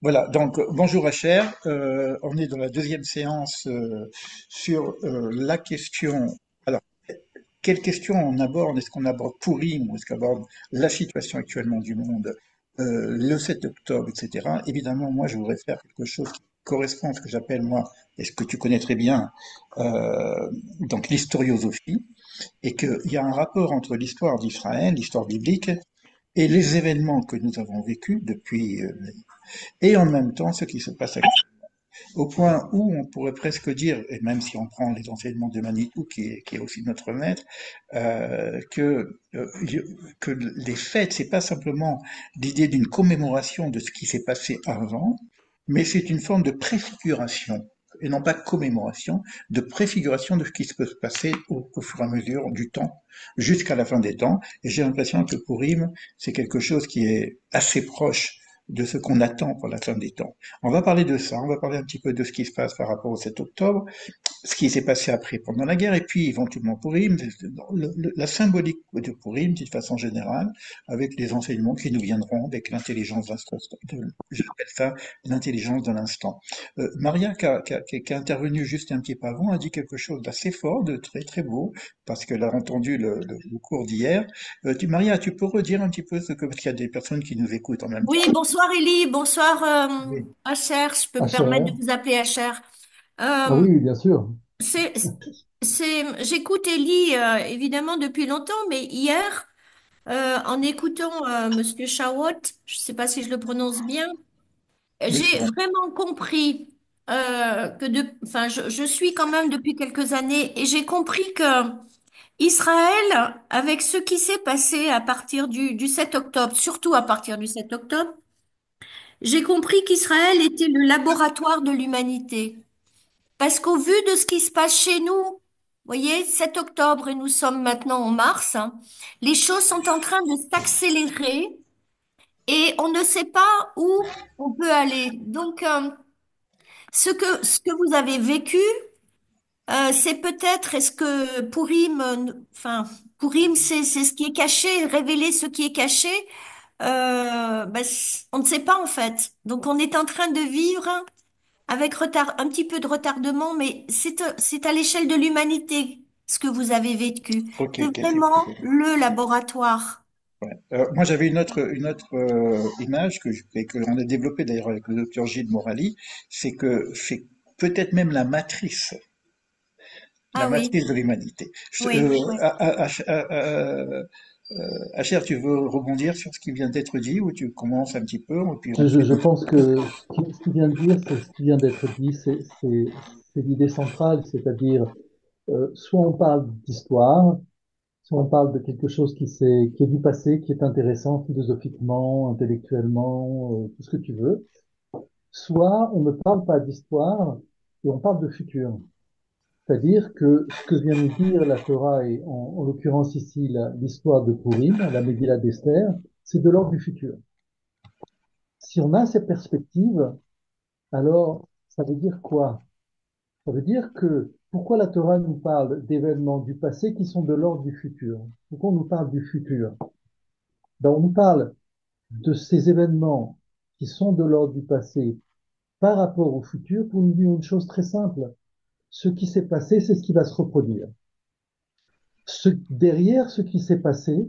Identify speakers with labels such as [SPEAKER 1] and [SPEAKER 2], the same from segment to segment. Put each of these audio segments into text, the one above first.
[SPEAKER 1] Voilà, donc bonjour Acher. On est dans la deuxième séance sur la question. Alors, quelle question on aborde? Est-ce qu'on aborde Pourim ou est-ce qu'on aborde la situation actuellement du monde, le 7 octobre, etc. Évidemment, moi, je voudrais faire quelque chose qui correspond à ce que j'appelle, moi, et ce que tu connais très bien, donc l'historiosophie, et qu'il y a un rapport entre l'histoire d'Israël, l'histoire biblique, et les événements que nous avons vécus depuis et en même temps ce qui se passe actuellement. Au point où on pourrait presque dire, et même si on prend les enseignements de Manitou, qui est aussi notre maître, que les fêtes, c'est pas simplement l'idée d'une commémoration de ce qui s'est passé avant, mais c'est une forme de préfiguration, et non pas commémoration, de préfiguration de ce qui peut se passer au fur et à mesure du temps, jusqu'à la fin des temps. Et j'ai l'impression que pour Purim, c'est quelque chose qui est assez proche de ce qu'on attend pour la fin des temps. On va parler de ça, on va parler un petit peu de ce qui se passe par rapport au 7 octobre, ce qui s'est passé après pendant la guerre, et puis éventuellement Purim, la symbolique de Purim d'une façon générale, avec les enseignements qui nous viendront avec l'intelligence d'instant, j'appelle ça l'intelligence de l'instant. Maria, qui a intervenu juste un petit peu avant, a dit quelque chose d'assez fort, de très très beau, parce qu'elle a entendu le cours d'hier. Maria, tu peux redire un petit peu ce que, parce qu'il y a des personnes qui nous écoutent en même
[SPEAKER 2] Oui,
[SPEAKER 1] temps.
[SPEAKER 2] bonsoir Elie, bonsoir
[SPEAKER 1] Oui.
[SPEAKER 2] Acher, je peux me permettre de
[SPEAKER 3] HR?
[SPEAKER 2] vous appeler Acher.
[SPEAKER 3] Ah
[SPEAKER 2] Euh,
[SPEAKER 3] oui, bien sûr.
[SPEAKER 2] c'est, j'écoute Elie évidemment depuis longtemps, mais hier, en écoutant Monsieur Chawat, je ne sais pas si je le prononce bien,
[SPEAKER 1] Oui, c'est
[SPEAKER 2] j'ai
[SPEAKER 1] bon.
[SPEAKER 2] vraiment compris enfin, je suis quand même depuis quelques années et j'ai compris que Israël, avec ce qui s'est passé à partir du 7 octobre, surtout à partir du 7 octobre, j'ai compris qu'Israël était le laboratoire de l'humanité. Parce qu'au vu de ce qui se passe chez nous, vous voyez, 7 octobre et nous sommes maintenant en mars, hein, les choses sont en train de s'accélérer et on ne sait pas où on peut aller. Donc, ce que vous avez vécu, c'est peut-être, est-ce que enfin, Purim, c'est ce qui est caché, révéler ce qui est caché, on ne sait pas en fait. Donc, on est en train de vivre avec retard, un petit peu de retardement, mais c'est à l'échelle de l'humanité ce que vous avez vécu.
[SPEAKER 1] Ok,
[SPEAKER 2] C'est
[SPEAKER 1] ok,
[SPEAKER 2] vraiment le laboratoire.
[SPEAKER 1] ouais. Moi, j'avais une autre image que l'on a développée d'ailleurs avec le docteur Gilles Morali, c'est que c'est peut-être même la
[SPEAKER 2] Ah oui,
[SPEAKER 1] matrice de l'humanité.
[SPEAKER 2] oui, oui.
[SPEAKER 1] Achère, tu veux rebondir sur ce qui vient d'être dit ou tu commences un petit peu et puis on fait.
[SPEAKER 3] Je pense que ce qui vient de dire, c'est ce qui vient d'être dit, c'est l'idée centrale, c'est-à-dire soit on parle d'histoire, soit on parle de quelque chose qui est du passé, qui est intéressant philosophiquement, intellectuellement, tout ce que tu veux, soit on ne parle pas d'histoire et on parle de futur. C'est-à-dire que ce que vient nous dire la Torah, et en l'occurrence ici l'histoire de Purim, la Megillah d'Esther, c'est de l'ordre du futur. Si on a cette perspective, alors ça veut dire quoi? Ça veut dire que pourquoi la Torah nous parle d'événements du passé qui sont de l'ordre du futur? Pourquoi on nous parle du futur? Ben, on nous parle de ces événements qui sont de l'ordre du passé par rapport au futur pour nous dire une chose très simple. Ce qui s'est passé, c'est ce qui va se reproduire. Derrière ce qui s'est passé,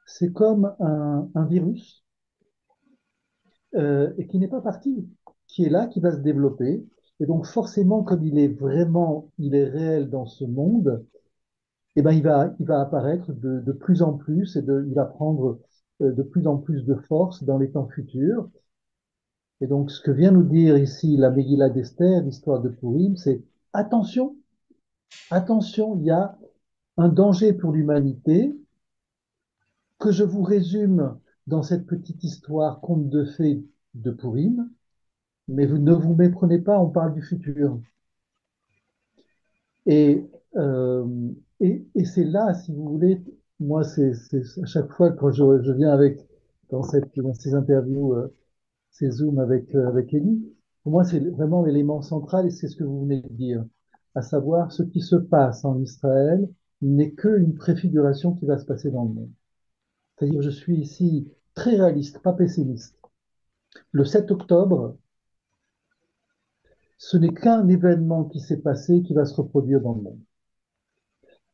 [SPEAKER 3] c'est comme un virus et qui n'est pas parti, qui est là, qui va se développer. Et donc forcément, comme il est réel dans ce monde, eh ben, il va apparaître de plus en plus il va prendre de plus en plus de force dans les temps futurs. Et donc ce que vient nous dire ici la Megillah d'Esther, l'histoire de Purim, c'est attention, attention, il y a un danger pour l'humanité que je vous résume dans cette petite histoire conte de fées de Purim, mais vous ne vous méprenez pas, on parle du futur. Et, euh, et c'est là, si vous voulez, moi, c'est à chaque fois quand je viens dans ces interviews, ces Zooms avec Ellie, pour moi, c'est vraiment l'élément central et c'est ce que vous venez de dire, à savoir ce qui se passe en Israël n'est qu'une préfiguration qui va se passer dans le monde. C'est-à-dire, je suis ici très réaliste, pas pessimiste. Le 7 octobre, ce n'est qu'un événement qui s'est passé qui va se reproduire dans le monde.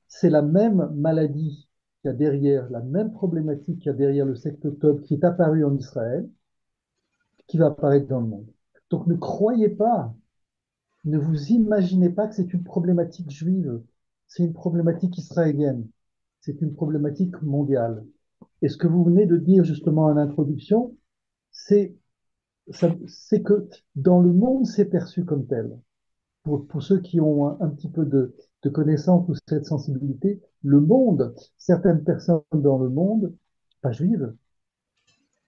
[SPEAKER 3] C'est la même maladie qu'il y a derrière, la même problématique qu'il y a derrière le 7 octobre qui est apparue en Israël, qui va apparaître dans le monde. Donc ne croyez pas, ne vous imaginez pas que c'est une problématique juive, c'est une problématique israélienne, c'est une problématique mondiale. Et ce que vous venez de dire justement en introduction, c'est c'est que dans le monde, c'est perçu comme tel. Pour ceux qui ont un petit peu de connaissance ou cette sensibilité, le monde, certaines personnes dans le monde, pas juives,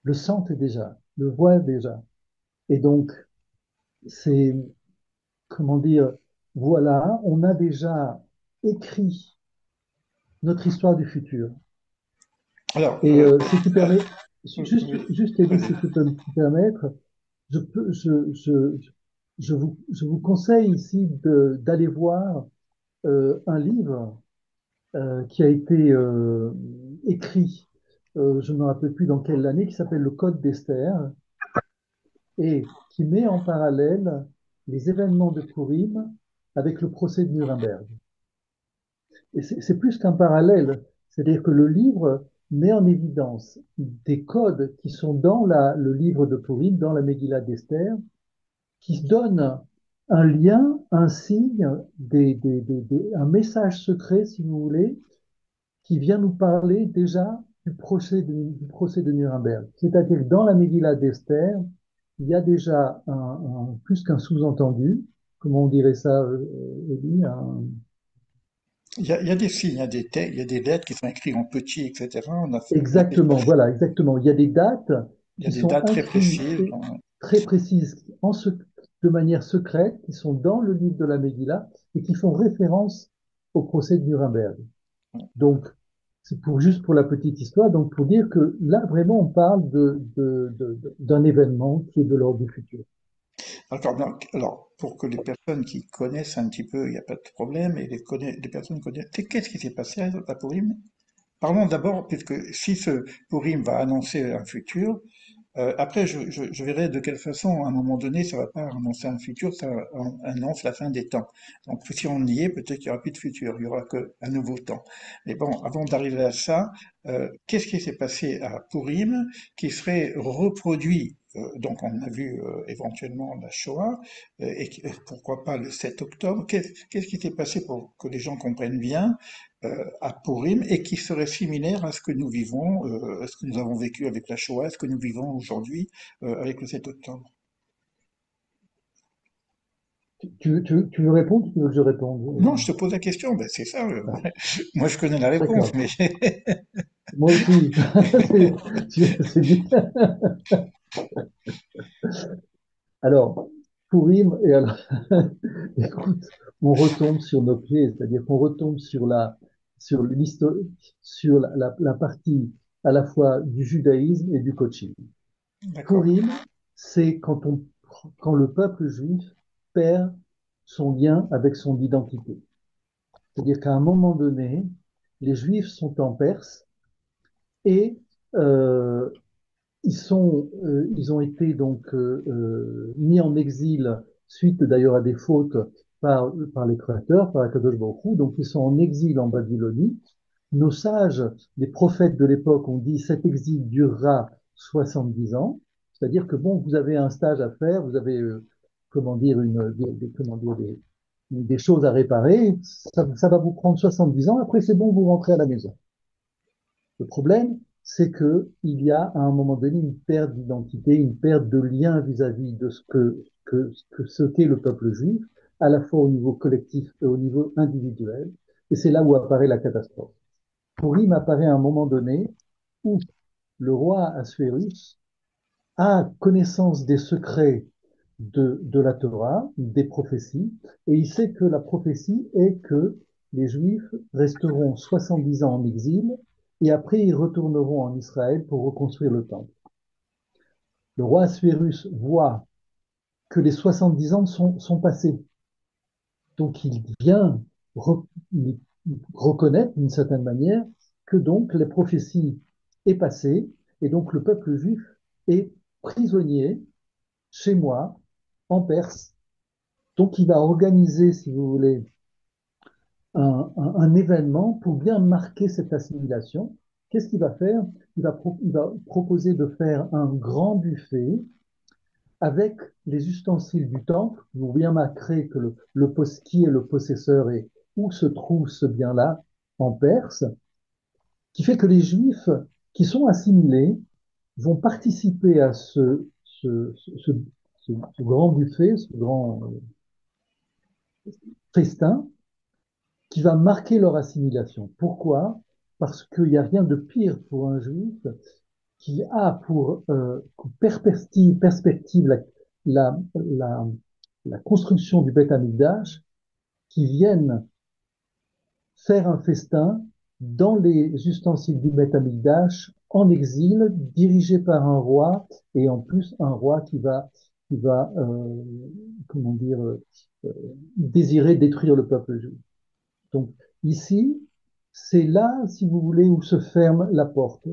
[SPEAKER 3] le sentent déjà, le voient déjà. Et donc, c'est, comment dire, voilà, on a déjà écrit notre histoire du futur.
[SPEAKER 1] Alors,
[SPEAKER 3] Et si tu permets,
[SPEAKER 1] oui,
[SPEAKER 3] juste Elie,
[SPEAKER 1] vas-y.
[SPEAKER 3] si tu peux me permettre, je peux, je vous conseille ici d'aller voir un livre qui a été écrit, je ne me rappelle plus dans quelle année, qui s'appelle Le Code d'Esther et qui met en parallèle les événements de Purim avec le procès de Nuremberg. Et c'est plus qu'un parallèle, c'est-à-dire que le livre met en évidence des codes qui sont dans le livre de Purim, dans la Megillah d'Esther, qui donnent un lien, un signe, un message secret, si vous voulez, qui vient nous parler déjà du procès de Nuremberg. C'est-à-dire que dans la Megillah d'Esther, il y a déjà plus qu'un sous-entendu, comment on dirait ça, Elie,
[SPEAKER 1] Il y a des signes, il y a des lettres qui sont écrites en petit, etc.
[SPEAKER 3] exactement, voilà, exactement. Il y a des dates
[SPEAKER 1] Il y a
[SPEAKER 3] qui
[SPEAKER 1] des
[SPEAKER 3] sont
[SPEAKER 1] dates très précises.
[SPEAKER 3] incrustées très précises, de manière secrète, qui sont dans le livre de la Megillah et qui font référence au procès de Nuremberg. Donc, c'est juste pour la petite histoire, donc pour dire que là, vraiment, on parle d'un événement qui est de l'ordre du futur.
[SPEAKER 1] Alors, pour que les personnes qui connaissent un petit peu, il n'y a pas de problème, et les personnes connaissent. Qu'est-ce qui s'est passé à Purim? Parlons d'abord, puisque si ce Purim va annoncer un futur, après, je verrai de quelle façon, à un moment donné, ça va pas annoncer un futur, ça annonce la fin des temps. Donc, si on y est, peut-être qu'il n'y aura plus de futur, il y aura qu'un nouveau temps. Mais bon, avant d'arriver à ça, qu'est-ce qui s'est passé à Purim qui serait reproduit? Donc, on a vu éventuellement la Shoah, et pourquoi pas le 7 octobre. Qu'est-ce qui s'est passé pour que les gens comprennent bien à Purim et qui serait similaire à ce que nous vivons, à ce que nous avons vécu avec la Shoah, à ce que nous vivons aujourd'hui avec le 7 octobre.
[SPEAKER 3] Tu veux répondre ou tu veux que je réponde?
[SPEAKER 1] Non, je te pose la question, ben c'est ça. Moi, je connais la réponse,
[SPEAKER 3] D'accord.
[SPEAKER 1] mais
[SPEAKER 3] Moi aussi. C'est bien. Alors, Purim, et alors, écoute, on retombe sur nos pieds, c'est-à-dire qu'on retombe sur l'histoire, sur la partie à la fois du judaïsme et du coaching.
[SPEAKER 1] d'accord.
[SPEAKER 3] Purim, c'est quand le peuple juif perd son lien avec son identité. C'est-à-dire qu'à un moment donné, les Juifs sont en Perse et euh, ils ont été donc mis en exil suite d'ailleurs à des fautes par les créateurs, par Akadosh Baruch Hu. Donc ils sont en exil en Babylonie. Nos sages, les prophètes de l'époque ont dit cet exil durera 70 ans. C'est-à-dire que bon, vous avez un stage à faire, vous avez comment dire comment dire, des choses à réparer. Ça va vous prendre 70 ans. Après c'est bon, vous rentrez à la maison. Le problème, c'est que il y a à un moment donné une perte d'identité, une perte de lien vis-à-vis de ce qu'est le peuple juif, à la fois au niveau collectif et au niveau individuel. Et c'est là où apparaît la catastrophe. Purim apparaît à un moment donné où le roi Assuérus a connaissance des secrets de la Torah, des prophéties, et il sait que la prophétie est que les Juifs resteront 70 ans en exil et après ils retourneront en Israël pour reconstruire le temple. Le roi Assuérus voit que les 70 ans sont passés. Donc il vient reconnaître d'une certaine manière que donc les prophéties est passée et donc le peuple juif est prisonnier chez moi, en Perse. Donc, il va organiser, si vous voulez, un événement pour bien marquer cette assimilation. Qu'est-ce qu'il va faire? Il va proposer de faire un grand buffet avec les ustensiles du temple. Vous bien marquerez que qui est le possesseur et où se trouve ce bien-là en Perse, qui fait que les Juifs qui sont assimilés vont participer à ce grand buffet, ce grand festin, qui va marquer leur assimilation. Pourquoi? Parce qu'il n'y a rien de pire pour un juif qui a pour perspective la, la, la construction du Beth Amikdash, qui viennent faire un festin dans les ustensiles du Beth Amikdash en exil, dirigé par un roi, et en plus un roi qui va comment dire, désirer détruire le peuple juif. Donc ici, c'est là, si vous voulez, où se ferme la porte.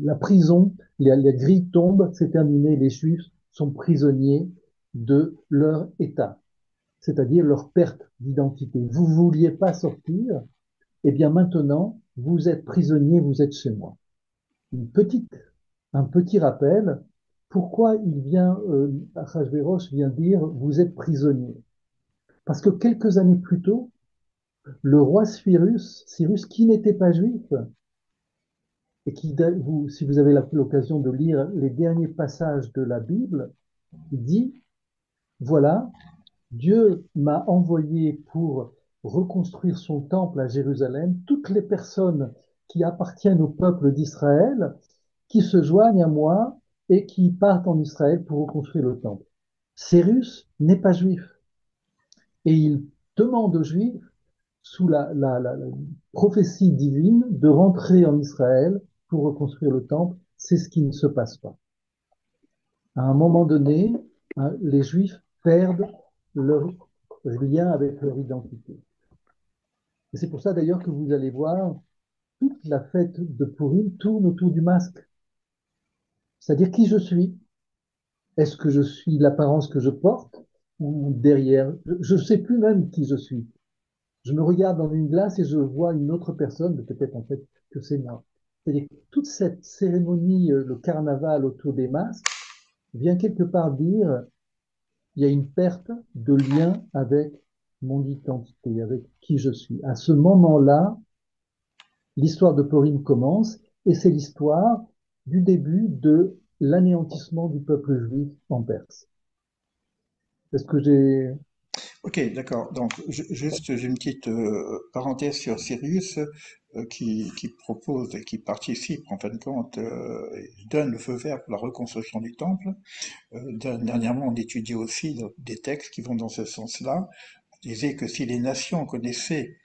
[SPEAKER 3] La prison, les grilles tombent, c'est terminé, les Juifs sont prisonniers de leur État, c'est-à-dire leur perte d'identité. Vous vouliez pas sortir, eh bien maintenant, vous êtes prisonnier, vous êtes chez moi. Une petite, un petit rappel, pourquoi Achashverosh vient dire, vous êtes prisonnier. Parce que quelques années plus tôt, le roi Cyrus, qui n'était pas juif, et si vous avez l'occasion de lire les derniers passages de la Bible, dit, voilà, Dieu m'a envoyé pour reconstruire son temple à Jérusalem, toutes les personnes qui appartiennent au peuple d'Israël, qui se joignent à moi et qui partent en Israël pour reconstruire le temple. Cyrus n'est pas juif et il demande aux Juifs sous la prophétie divine de rentrer en Israël pour reconstruire le temple. C'est ce qui ne se passe pas. À un moment donné, hein, les Juifs perdent leur lien avec leur identité. Et c'est pour ça d'ailleurs que vous allez voir, toute la fête de Purim tourne autour du masque. C'est-à-dire qui je suis. Est-ce que je suis l'apparence que je porte ou derrière? Je ne sais plus même qui je suis. Je me regarde dans une glace et je vois une autre personne, peut-être en fait que c'est moi. C'est-à-dire que toute cette cérémonie, le carnaval autour des masques, vient quelque part dire il y a une perte de lien avec mon identité, avec qui je suis. À ce moment-là, l'histoire de Purim commence et c'est l'histoire du début de l'anéantissement du peuple juif en Perse. Est-ce que j'ai...
[SPEAKER 1] Ok, d'accord. Donc, juste, j'ai une petite parenthèse sur Sirius qui propose et qui participe, en fin de compte, donne le feu vert pour la reconstruction du temple. Dernièrement, on étudiait aussi des textes qui vont dans ce sens-là. On disait que si les nations connaissaient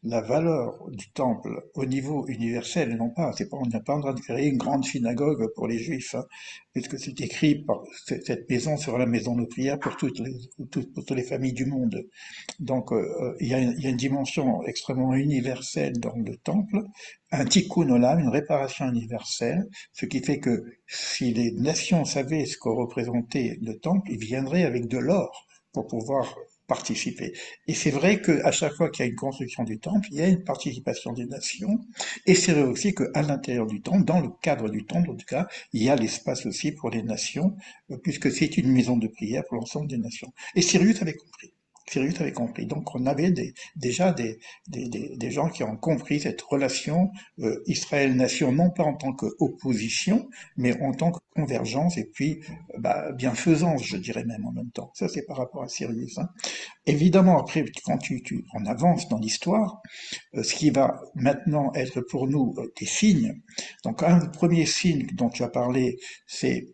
[SPEAKER 1] la valeur du temple au niveau universel, et non pas, c'est pas, on n'est pas en train de créer une grande synagogue pour les juifs, hein, puisque c'est écrit par cette maison sera la maison de prière pour pour toutes les familles du monde. Donc, il y a une dimension extrêmement universelle dans le temple, un tikkun olam, une réparation universelle, ce qui fait que si les nations savaient ce que représentait le temple, ils viendraient avec de l'or pour pouvoir participer. Et c'est vrai qu'à chaque fois qu'il y a une construction du temple, il y a une participation des nations. Et c'est vrai aussi qu'à l'intérieur du temple, dans le cadre du temple en tout cas, il y a l'espace aussi pour les nations, puisque c'est une maison de prière pour l'ensemble des nations. Et Cyrus avait compris. Cyrus avait compris. Donc on avait déjà des gens qui ont compris cette relation Israël-nation, non pas en tant qu'opposition, mais en tant que convergence et puis bienfaisance, je dirais même en même temps. Ça, c'est par rapport à Cyrus. Hein. Évidemment, après, quand on avance dans l'histoire, ce qui va maintenant être pour nous des signes. Donc un premier signe dont tu as parlé, c'est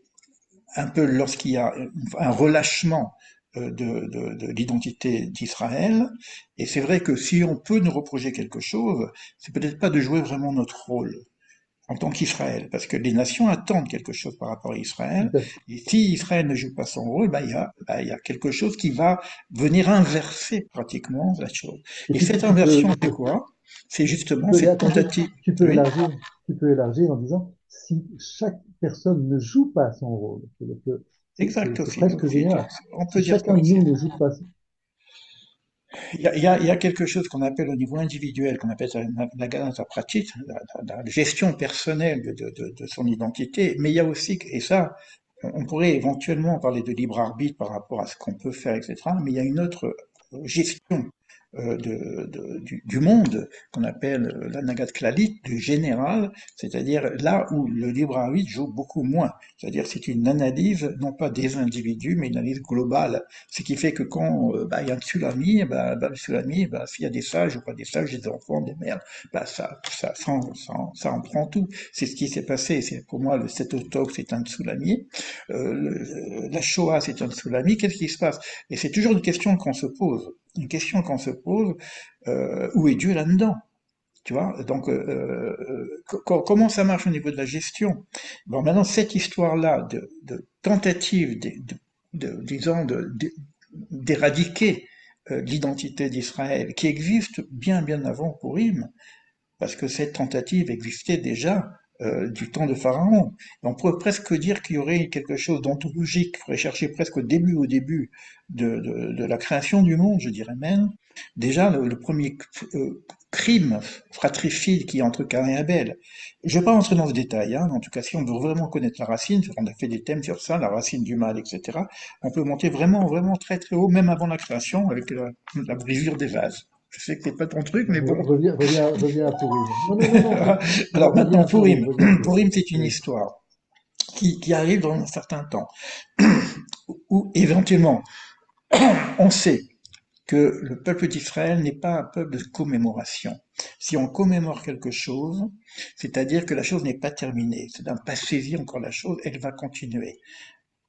[SPEAKER 1] un peu lorsqu'il y a un relâchement de l'identité d'Israël. Et c'est vrai que si on peut nous reprocher quelque chose, c'est peut-être pas de jouer vraiment notre rôle en tant qu'Israël, parce que les nations attendent quelque chose par rapport à Israël, et si Israël ne joue pas son rôle, il y a quelque chose qui va venir inverser pratiquement la chose.
[SPEAKER 3] Et
[SPEAKER 1] Et cette inversion, c'est quoi? C'est justement cette
[SPEAKER 3] attends,
[SPEAKER 1] tentative.
[SPEAKER 3] tu peux
[SPEAKER 1] Oui.
[SPEAKER 3] élargir, tu peux élargir en disant, si chaque personne ne joue pas son rôle. C'est-à-dire que
[SPEAKER 1] Exact
[SPEAKER 3] c'est
[SPEAKER 1] aussi,
[SPEAKER 3] presque
[SPEAKER 1] aussi.
[SPEAKER 3] génial.
[SPEAKER 1] On peut
[SPEAKER 3] Si
[SPEAKER 1] dire ça
[SPEAKER 3] chacun de
[SPEAKER 1] aussi.
[SPEAKER 3] nous ne joue pas,
[SPEAKER 1] Il y a quelque chose qu'on appelle au niveau individuel, qu'on appelle la pratique, la gestion personnelle de son identité, mais il y a aussi, et ça, on pourrait éventuellement parler de libre arbitre par rapport à ce qu'on peut faire, etc., mais il y a une autre gestion du monde qu'on appelle la Nagat Klalit, du général, c'est-à-dire là où le libre arbitre joue beaucoup moins. C'est-à-dire c'est une analyse, non pas des individus, mais une analyse globale. Ce qui fait que quand il y a un tsunami, le tsunami, s'il y a des sages ou pas des sages, des enfants, des mères, ça en prend tout. C'est ce qui s'est passé. C'est pour moi le 7 octobre, c'est un tsunami. La Shoah, c'est un tsunami. Qu'est-ce qui se passe? Et c'est toujours une question qu'on se pose. Une question qu'on se pose, où est Dieu là-dedans? Tu vois? Donc, comment ça marche au niveau de la gestion? Bon, maintenant, cette histoire-là de tentative, disons, d'éradiquer l'identité d'Israël, qui existe bien, bien avant Purim, parce que cette tentative existait déjà du temps de Pharaon. Et on pourrait presque dire qu'il y aurait quelque chose d'ontologique, qu'il faudrait chercher presque au début de la création du monde, je dirais même. Déjà, le premier crime fratricide qui est entre Caïn et Abel. Je ne vais pas rentrer dans ce détail, hein, mais en tout cas, si on veut vraiment connaître la racine, on a fait des thèmes sur ça, la racine du mal, etc., on peut monter vraiment, vraiment très, très haut, même avant la création, avec la brisure des vases. Je sais que c'est pas ton truc, mais bon.
[SPEAKER 3] reviens à Pourim. Non, non, non, non, non,
[SPEAKER 1] Alors maintenant,
[SPEAKER 3] reviens à Pourim,
[SPEAKER 1] Purim.
[SPEAKER 3] reviens à Pourim.
[SPEAKER 1] Purim, c'est une
[SPEAKER 3] Oui.
[SPEAKER 1] histoire qui arrive dans un certain temps, où éventuellement, on sait que le peuple d'Israël n'est pas un peuple de commémoration. Si on commémore quelque chose, c'est-à-dire que la chose n'est pas terminée, c'est d'un pas saisir encore la chose, elle va continuer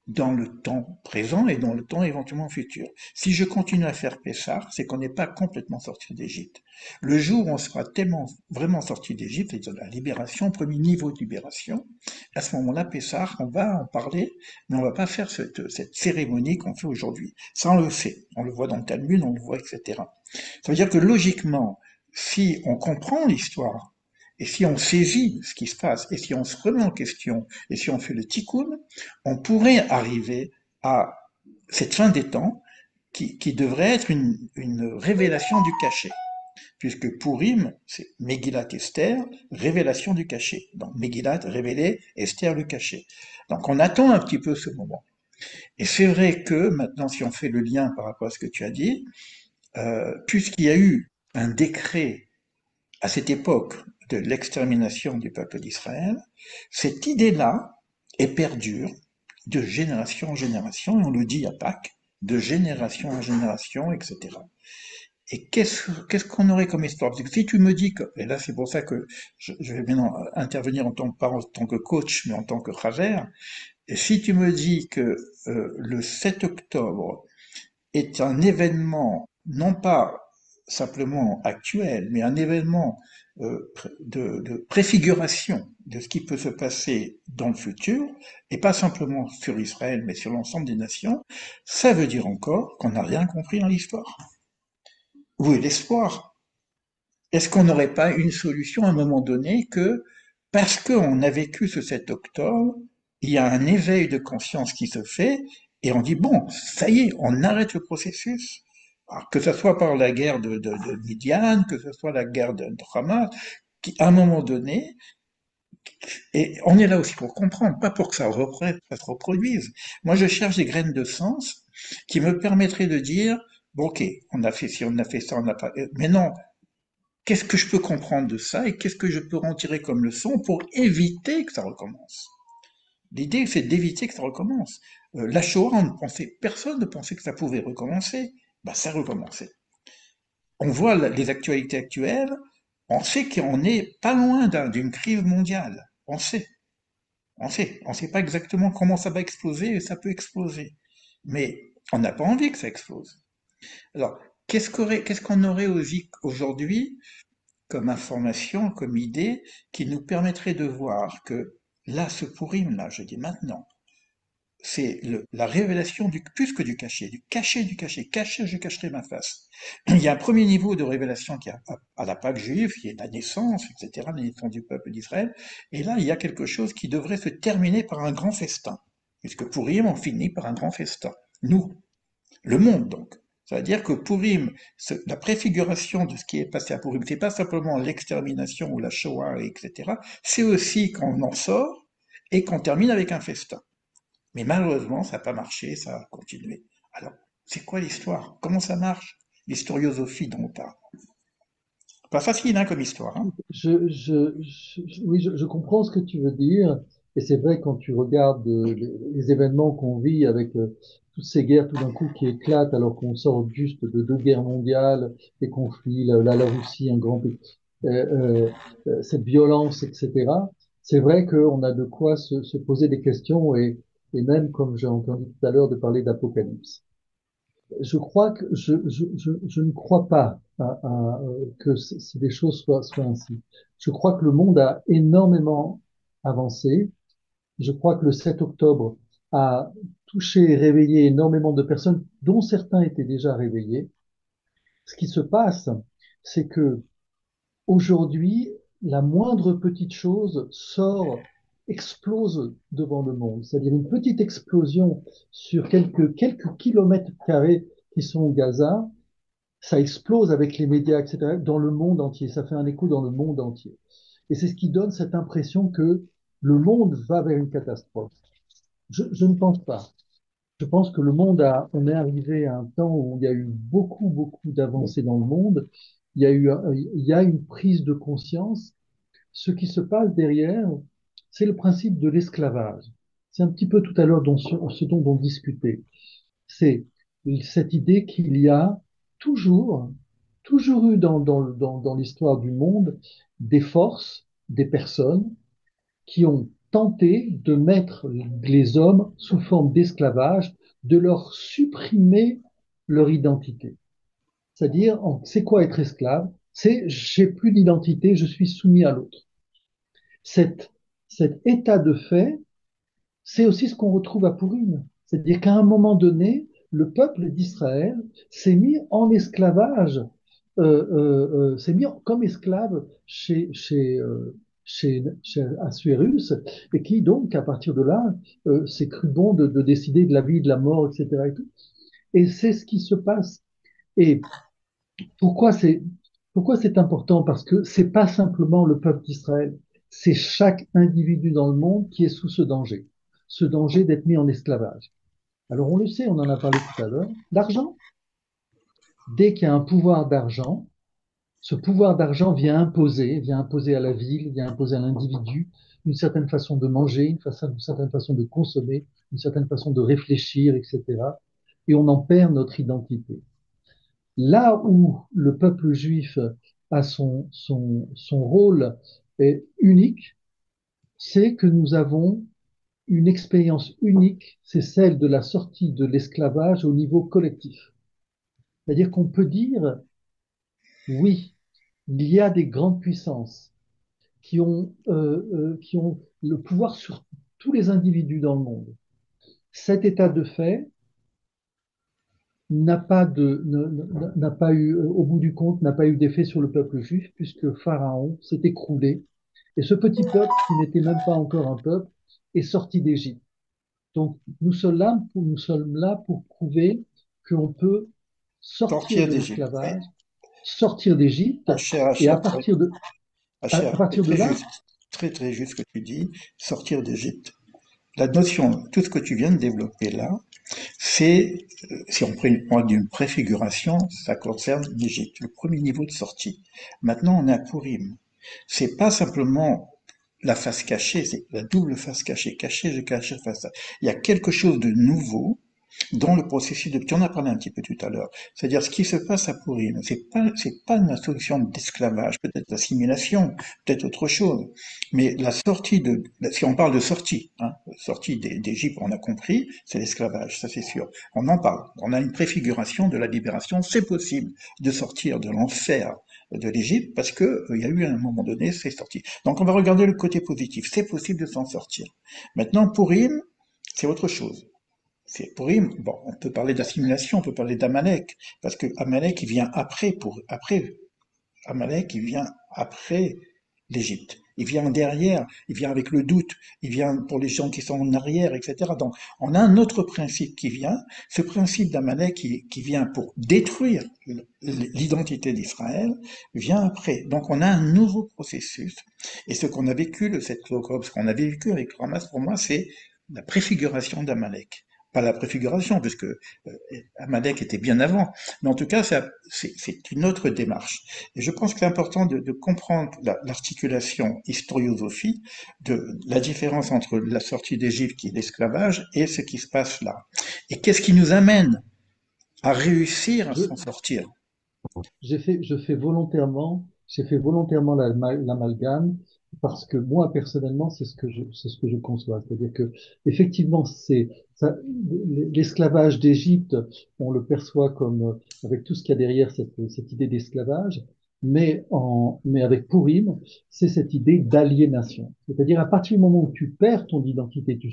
[SPEAKER 1] dans le temps présent et dans le temps éventuellement futur. Si je continue à faire Pessah, c'est qu'on n'est pas complètement sorti d'Égypte. Le jour où on sera tellement vraiment sorti d'Égypte, c'est la libération, premier niveau de libération, à ce moment-là, Pessah, on va en parler, mais on va pas faire cette cérémonie qu'on fait aujourd'hui. Ça, on le sait. On le voit dans le Talmud, on le voit, etc. Ça veut dire que logiquement, si on comprend l'histoire, et si on saisit ce qui se passe, et si on se remet en question, et si on fait le tikkun, on pourrait arriver à cette fin des temps qui devrait être une révélation du cachet. Puisque Purim, c'est Megillat Esther, révélation du cachet. Donc Megillat, révélé, Esther, le cachet. Donc on attend un petit peu ce moment. Et c'est vrai que maintenant, si on fait le lien par rapport à ce que tu as dit, puisqu'il y a eu un décret à cette époque de l'extermination du peuple d'Israël, cette idée-là est perdure de génération en génération, et on le dit à Pâques, de génération en génération, etc. Et qu'est-ce qu'on aurait comme histoire? Parce que si tu me dis que, et là c'est pour ça que je vais maintenant intervenir pas en tant que coach, mais en tant que Chaver, et si tu me dis que le 7 octobre est un événement, non pas simplement actuel, mais un événement de préfiguration de ce qui peut se passer dans le futur, et pas simplement sur Israël, mais sur l'ensemble des nations, ça veut dire encore qu'on n'a rien compris dans l'histoire. Où est l'espoir? Est-ce qu'on n'aurait pas une solution à un moment donné que, parce qu'on a vécu ce 7 octobre, il y a un éveil de conscience qui se fait, et on dit, bon, ça y est, on arrête le processus. Alors, que ce soit par la guerre de Midian, que ce soit la guerre de Hamas, qui, à un moment donné, et on est là aussi pour comprendre, pas pour que ça se reproduise. Moi, je cherche des graines de sens qui me permettraient de dire, bon, ok, on a fait ci, on a fait ça, on n'a pas... Mais non, qu'est-ce que je peux comprendre de ça et qu'est-ce que je peux en tirer comme leçon pour éviter que ça recommence? L'idée, c'est d'éviter que ça recommence. La Shoah, personne ne pensait que ça pouvait recommencer. Bah, ça recommençait. On voit les actualités actuelles, on sait qu'on n'est pas loin d'une crise mondiale. On sait pas exactement comment ça va exploser et ça peut exploser. Mais on n'a pas envie que ça explose. Alors, qu'est-ce qu'on aurait aujourd'hui comme information, comme idée, qui nous permettrait de voir que là, ce Purim, là, je dis maintenant, c'est la révélation plus que du caché, du caché du caché. Caché, je cacherai ma face. Il y a un premier niveau de révélation qui est à la Pâque juive, qui est la naissance, etc., la naissance du peuple d'Israël. Et là, il y a quelque chose qui devrait se terminer par un grand festin. Puisque Pourim, on finit par un grand festin. Nous, le monde donc. Ça veut dire que Pourim, la préfiguration de ce qui est passé à Pourim, c'est pas simplement l'extermination ou la Shoah, etc. C'est aussi qu'on en sort et qu'on termine avec un festin. Mais malheureusement, ça n'a pas marché, ça a continué. Alors, c'est quoi l'histoire? Comment ça marche? L'historiosophie dont on parle. Pas facile, hein, comme histoire, hein?
[SPEAKER 3] Oui, je comprends ce que tu veux dire. Et c'est vrai, quand tu regardes les événements qu'on vit avec toutes ces guerres tout d'un coup qui éclatent alors qu'on sort juste de deux guerres mondiales, des conflits, la Russie, un grand pays, cette violence, etc. C'est vrai qu'on a de quoi se poser des questions et même, comme j'ai entendu tout à l'heure, de parler d'apocalypse. Je crois que je ne crois pas que des choses soient ainsi. Je crois que le monde a énormément avancé. Je crois que le 7 octobre a touché et réveillé énormément de personnes, dont certains étaient déjà réveillés. Ce qui se passe, c'est que aujourd'hui, la moindre petite chose explose devant le monde. C'est-à-dire une petite explosion sur quelques kilomètres carrés qui sont au Gaza, ça explose avec les médias, etc., dans le monde entier. Ça fait un écho dans le monde entier. Et c'est ce qui donne cette impression que le monde va vers une catastrophe. Je ne pense pas. Je pense que on est arrivé à un temps où il y a eu beaucoup d'avancées dans le monde. Il y a une prise de conscience. Ce qui se passe derrière, c'est le principe de l'esclavage. C'est un petit peu tout à l'heure ce dont on discutait. C'est cette idée qu'il y a toujours, toujours eu dans l'histoire du monde des forces, des personnes qui ont tenté de mettre les hommes sous forme d'esclavage, de leur supprimer leur identité. C'est-à-dire, c'est quoi être esclave? C'est j'ai plus d'identité, je suis soumis à l'autre. Cet, cet état de fait, c'est aussi ce qu'on retrouve à Pourim. C'est-à-dire qu'à un moment donné, le peuple d'Israël s'est mis en esclavage, s'est mis comme esclave chez Assuérus, et qui donc, à partir de là, s'est cru bon de décider de la vie, de la mort, etc. Et tout. Et c'est ce qui se passe. Et pourquoi c'est pourquoi c'est important? Parce que c'est pas simplement le peuple d'Israël, c'est chaque individu dans le monde qui est sous ce danger d'être mis en esclavage. Alors on le sait, on en a parlé tout à l'heure, l'argent. Dès qu'il y a un pouvoir d'argent, ce pouvoir d'argent vient imposer à la ville, vient imposer à l'individu une certaine façon de manger, une certaine façon de consommer, une certaine façon de réfléchir, etc. Et on en perd notre identité. Là où le peuple juif a son rôle est unique, c'est que nous avons une expérience unique, c'est celle de la sortie de l'esclavage au niveau collectif. C'est-à-dire qu'on peut dire, oui, il y a des grandes puissances qui ont le pouvoir sur tous les individus dans le monde. Cet état de fait n'a pas eu, au bout du compte, n'a pas eu d'effet sur le peuple juif, puisque Pharaon s'est écroulé. Et ce petit peuple, qui n'était même pas encore un peuple, est sorti d'Égypte. Donc, nous sommes là pour prouver qu'on peut sortir
[SPEAKER 1] Sortir
[SPEAKER 3] de
[SPEAKER 1] d'Égypte. Ouais.
[SPEAKER 3] l'esclavage, sortir d'Égypte, et
[SPEAKER 1] Hachir, très,
[SPEAKER 3] à
[SPEAKER 1] Hachir, c'est
[SPEAKER 3] partir de
[SPEAKER 1] très
[SPEAKER 3] là,
[SPEAKER 1] juste. Très juste ce que tu dis. Sortir d'Égypte. La notion, tout ce que tu viens de développer là, c'est, si on prend d'une préfiguration, ça concerne l'Égypte, le premier niveau de sortie. Maintenant, on est à Pourim. C'est pas simplement la face cachée, c'est la double face cachée. Cachée, je cache face à. Il y a quelque chose de nouveau dans le processus de. Tu en as parlé un petit peu tout à l'heure. C'est-à-dire, ce qui se passe à Pourim, c'est pas une solution d'esclavage, peut-être l'assimilation, peut-être autre chose. Mais la sortie si on parle de sortie, hein, sortie d'Égypte, on a compris, c'est l'esclavage, ça c'est sûr. On en parle. On a une préfiguration de la libération. C'est possible de sortir de l'enfer de l'Égypte parce que il y a eu à un moment donné, c'est sorti. Donc on va regarder le côté positif. C'est possible de s'en sortir. Maintenant, Pourim, c'est autre chose. c'est Purim. Bon, on peut parler d'assimilation, on peut parler d'Amalek, parce que Amalek, il vient après Amalek, il vient après l'Égypte. Il vient derrière, il vient avec le doute, il vient pour les gens qui sont en arrière, etc. Donc, on a un autre principe qui vient, ce principe d'Amalek qui vient pour détruire l'identité d'Israël, vient après. Donc, on a un nouveau processus. Et ce qu'on a vécu le 7 octobre, ce qu'on a vécu avec le Hamas, pour moi, c'est la préfiguration d'Amalek. Pas la préfiguration, puisque Amalek était bien avant, mais en tout cas, c'est une autre démarche. Et je pense que c'est important de comprendre l'articulation historiosophie de la différence entre la sortie d'Égypte, qui est l'esclavage, et ce qui se passe là. Et qu'est-ce qui nous amène à réussir à
[SPEAKER 3] Je,
[SPEAKER 1] s'en sortir?
[SPEAKER 3] j'ai fait volontairement l'amalgame parce que moi, personnellement, c'est ce que je conçois. C'est-à-dire que, effectivement, l'esclavage d'Égypte, on le perçoit comme, avec tout ce qu'il y a derrière cette idée d'esclavage, mais avec Purim, c'est cette idée d'aliénation. C'est-à-dire, à partir du moment où tu perds ton identité, tu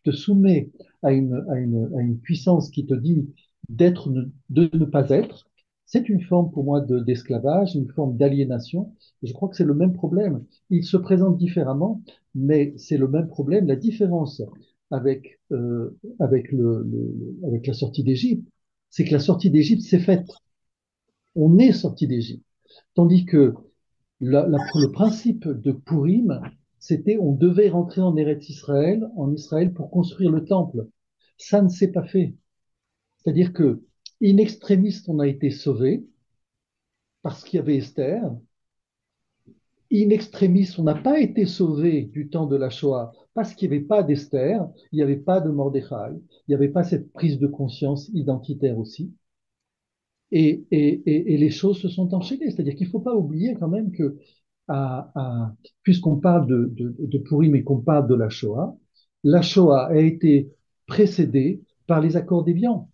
[SPEAKER 3] te soumets à une puissance qui te dit de ne pas être, c'est une forme pour moi d'esclavage, une forme d'aliénation. Et je crois que c'est le même problème. Il se présente différemment, mais c'est le même problème. La différence avec la sortie d'Égypte, c'est que la sortie d'Égypte, c'est faite. On est sorti d'Égypte. Tandis que le principe de Purim, c'était on devait rentrer en Israël pour construire le temple. Ça ne s'est pas fait. C'est-à-dire que, in extremis, on a été sauvé parce qu'il y avait Esther. In extremis, on n'a pas été sauvé du temps de la Shoah parce qu'il n'y avait pas d'Esther, il n'y avait pas de Mordechai, il n'y avait pas cette prise de conscience identitaire aussi. Et les choses se sont enchaînées. C'est-à-dire qu'il ne faut pas oublier quand même que, puisqu'on parle de Purim et qu'on parle de la Shoah a été précédée par les accords d'Évian.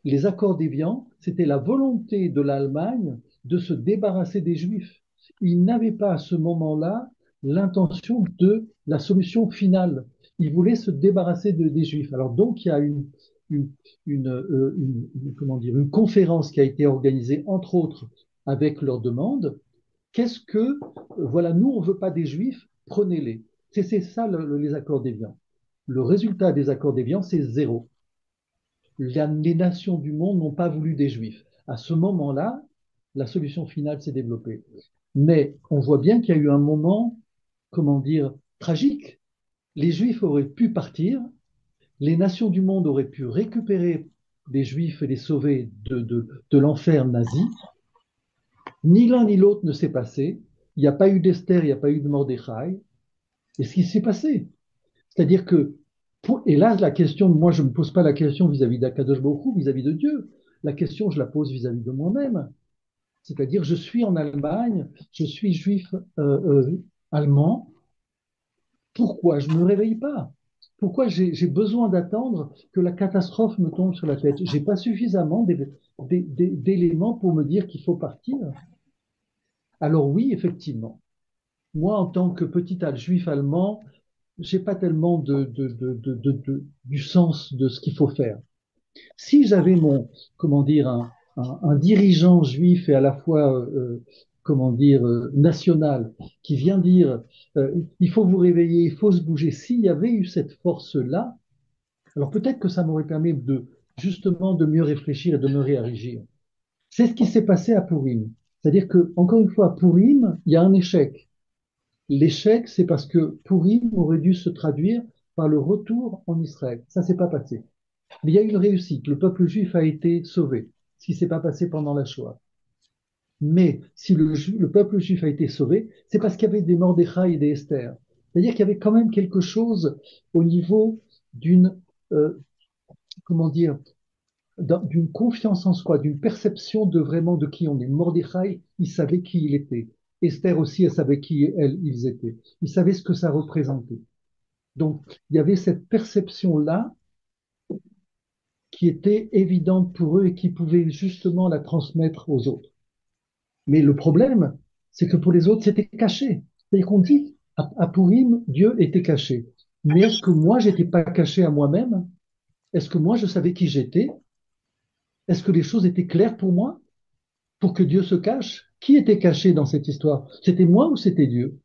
[SPEAKER 3] Les accords d'Évian, c'était la volonté de l'Allemagne de se débarrasser des Juifs. Ils n'avaient pas à ce moment-là l'intention de la solution finale. Ils voulaient se débarrasser des Juifs. Alors donc il y a une, comment dire, une conférence qui a été organisée entre autres avec leur demande. Qu'est-ce que, voilà, nous on veut pas des Juifs, prenez-les. C'est ça les accords d'Évian. Le résultat des accords d'Évian, c'est zéro. Les nations du monde n'ont pas voulu des Juifs. À ce moment-là, la solution finale s'est développée. Mais on voit bien qu'il y a eu un moment, comment dire, tragique. Les Juifs auraient pu partir, les nations du monde auraient pu récupérer les Juifs et les sauver de l'enfer nazi. Ni l'un ni l'autre ne s'est passé. Il n'y a pas eu d'Esther, il n'y a pas eu de Mordechai. Et ce qui s'est passé, c'est-à-dire que, et là, la question, moi, je ne me pose pas la question vis-à-vis d'Akadosh Baruch Hu, vis-à-vis de Dieu. La question, je la pose vis-à-vis de moi-même. C'est-à-dire, je suis en Allemagne, je suis juif allemand. Pourquoi je ne me réveille pas? Pourquoi j'ai besoin d'attendre que la catastrophe me tombe sur la tête? J'ai pas suffisamment d'éléments pour me dire qu'il faut partir. Alors oui, effectivement, moi, en tant que petit juif allemand, j'ai pas tellement du sens de ce qu'il faut faire. Si j'avais comment dire, un dirigeant juif et à la fois, comment dire, national, qui vient dire, il faut vous réveiller, il faut se bouger, s'il y avait eu cette force-là, alors peut-être que ça m'aurait permis justement, de mieux réfléchir et de me réagir. C'est ce qui s'est passé à Purim. C'est-à-dire que, encore une fois, à Purim, il y a un échec. L'échec, c'est parce que Purim aurait dû se traduire par le retour en Israël. Ça s'est pas passé. Mais il y a eu une réussite. Le peuple juif a été sauvé, ce qui s'est pas passé pendant la Shoah. Mais si le peuple juif a été sauvé, c'est parce qu'il y avait des Mordechai et des Esther. C'est-à-dire qu'il y avait quand même quelque chose au niveau d'une, comment dire, d'une confiance en soi, d'une perception de vraiment de qui on est. Mordechai, il savait qui il était. Esther aussi, elle savait qui ils étaient. Ils savaient ce que ça représentait. Donc, il y avait cette perception-là qui était évidente pour eux et qui pouvait justement la transmettre aux autres. Mais le problème, c'est que pour les autres, c'était caché. C'est-à-dire qu'on dit, à Purim, Dieu était caché. Mais est-ce que moi, j'étais pas caché à moi-même? Est-ce que moi, je savais qui j'étais? Est-ce que les choses étaient claires pour moi? Pour que Dieu se cache? Qui était caché dans cette histoire? C'était moi ou c'était Dieu?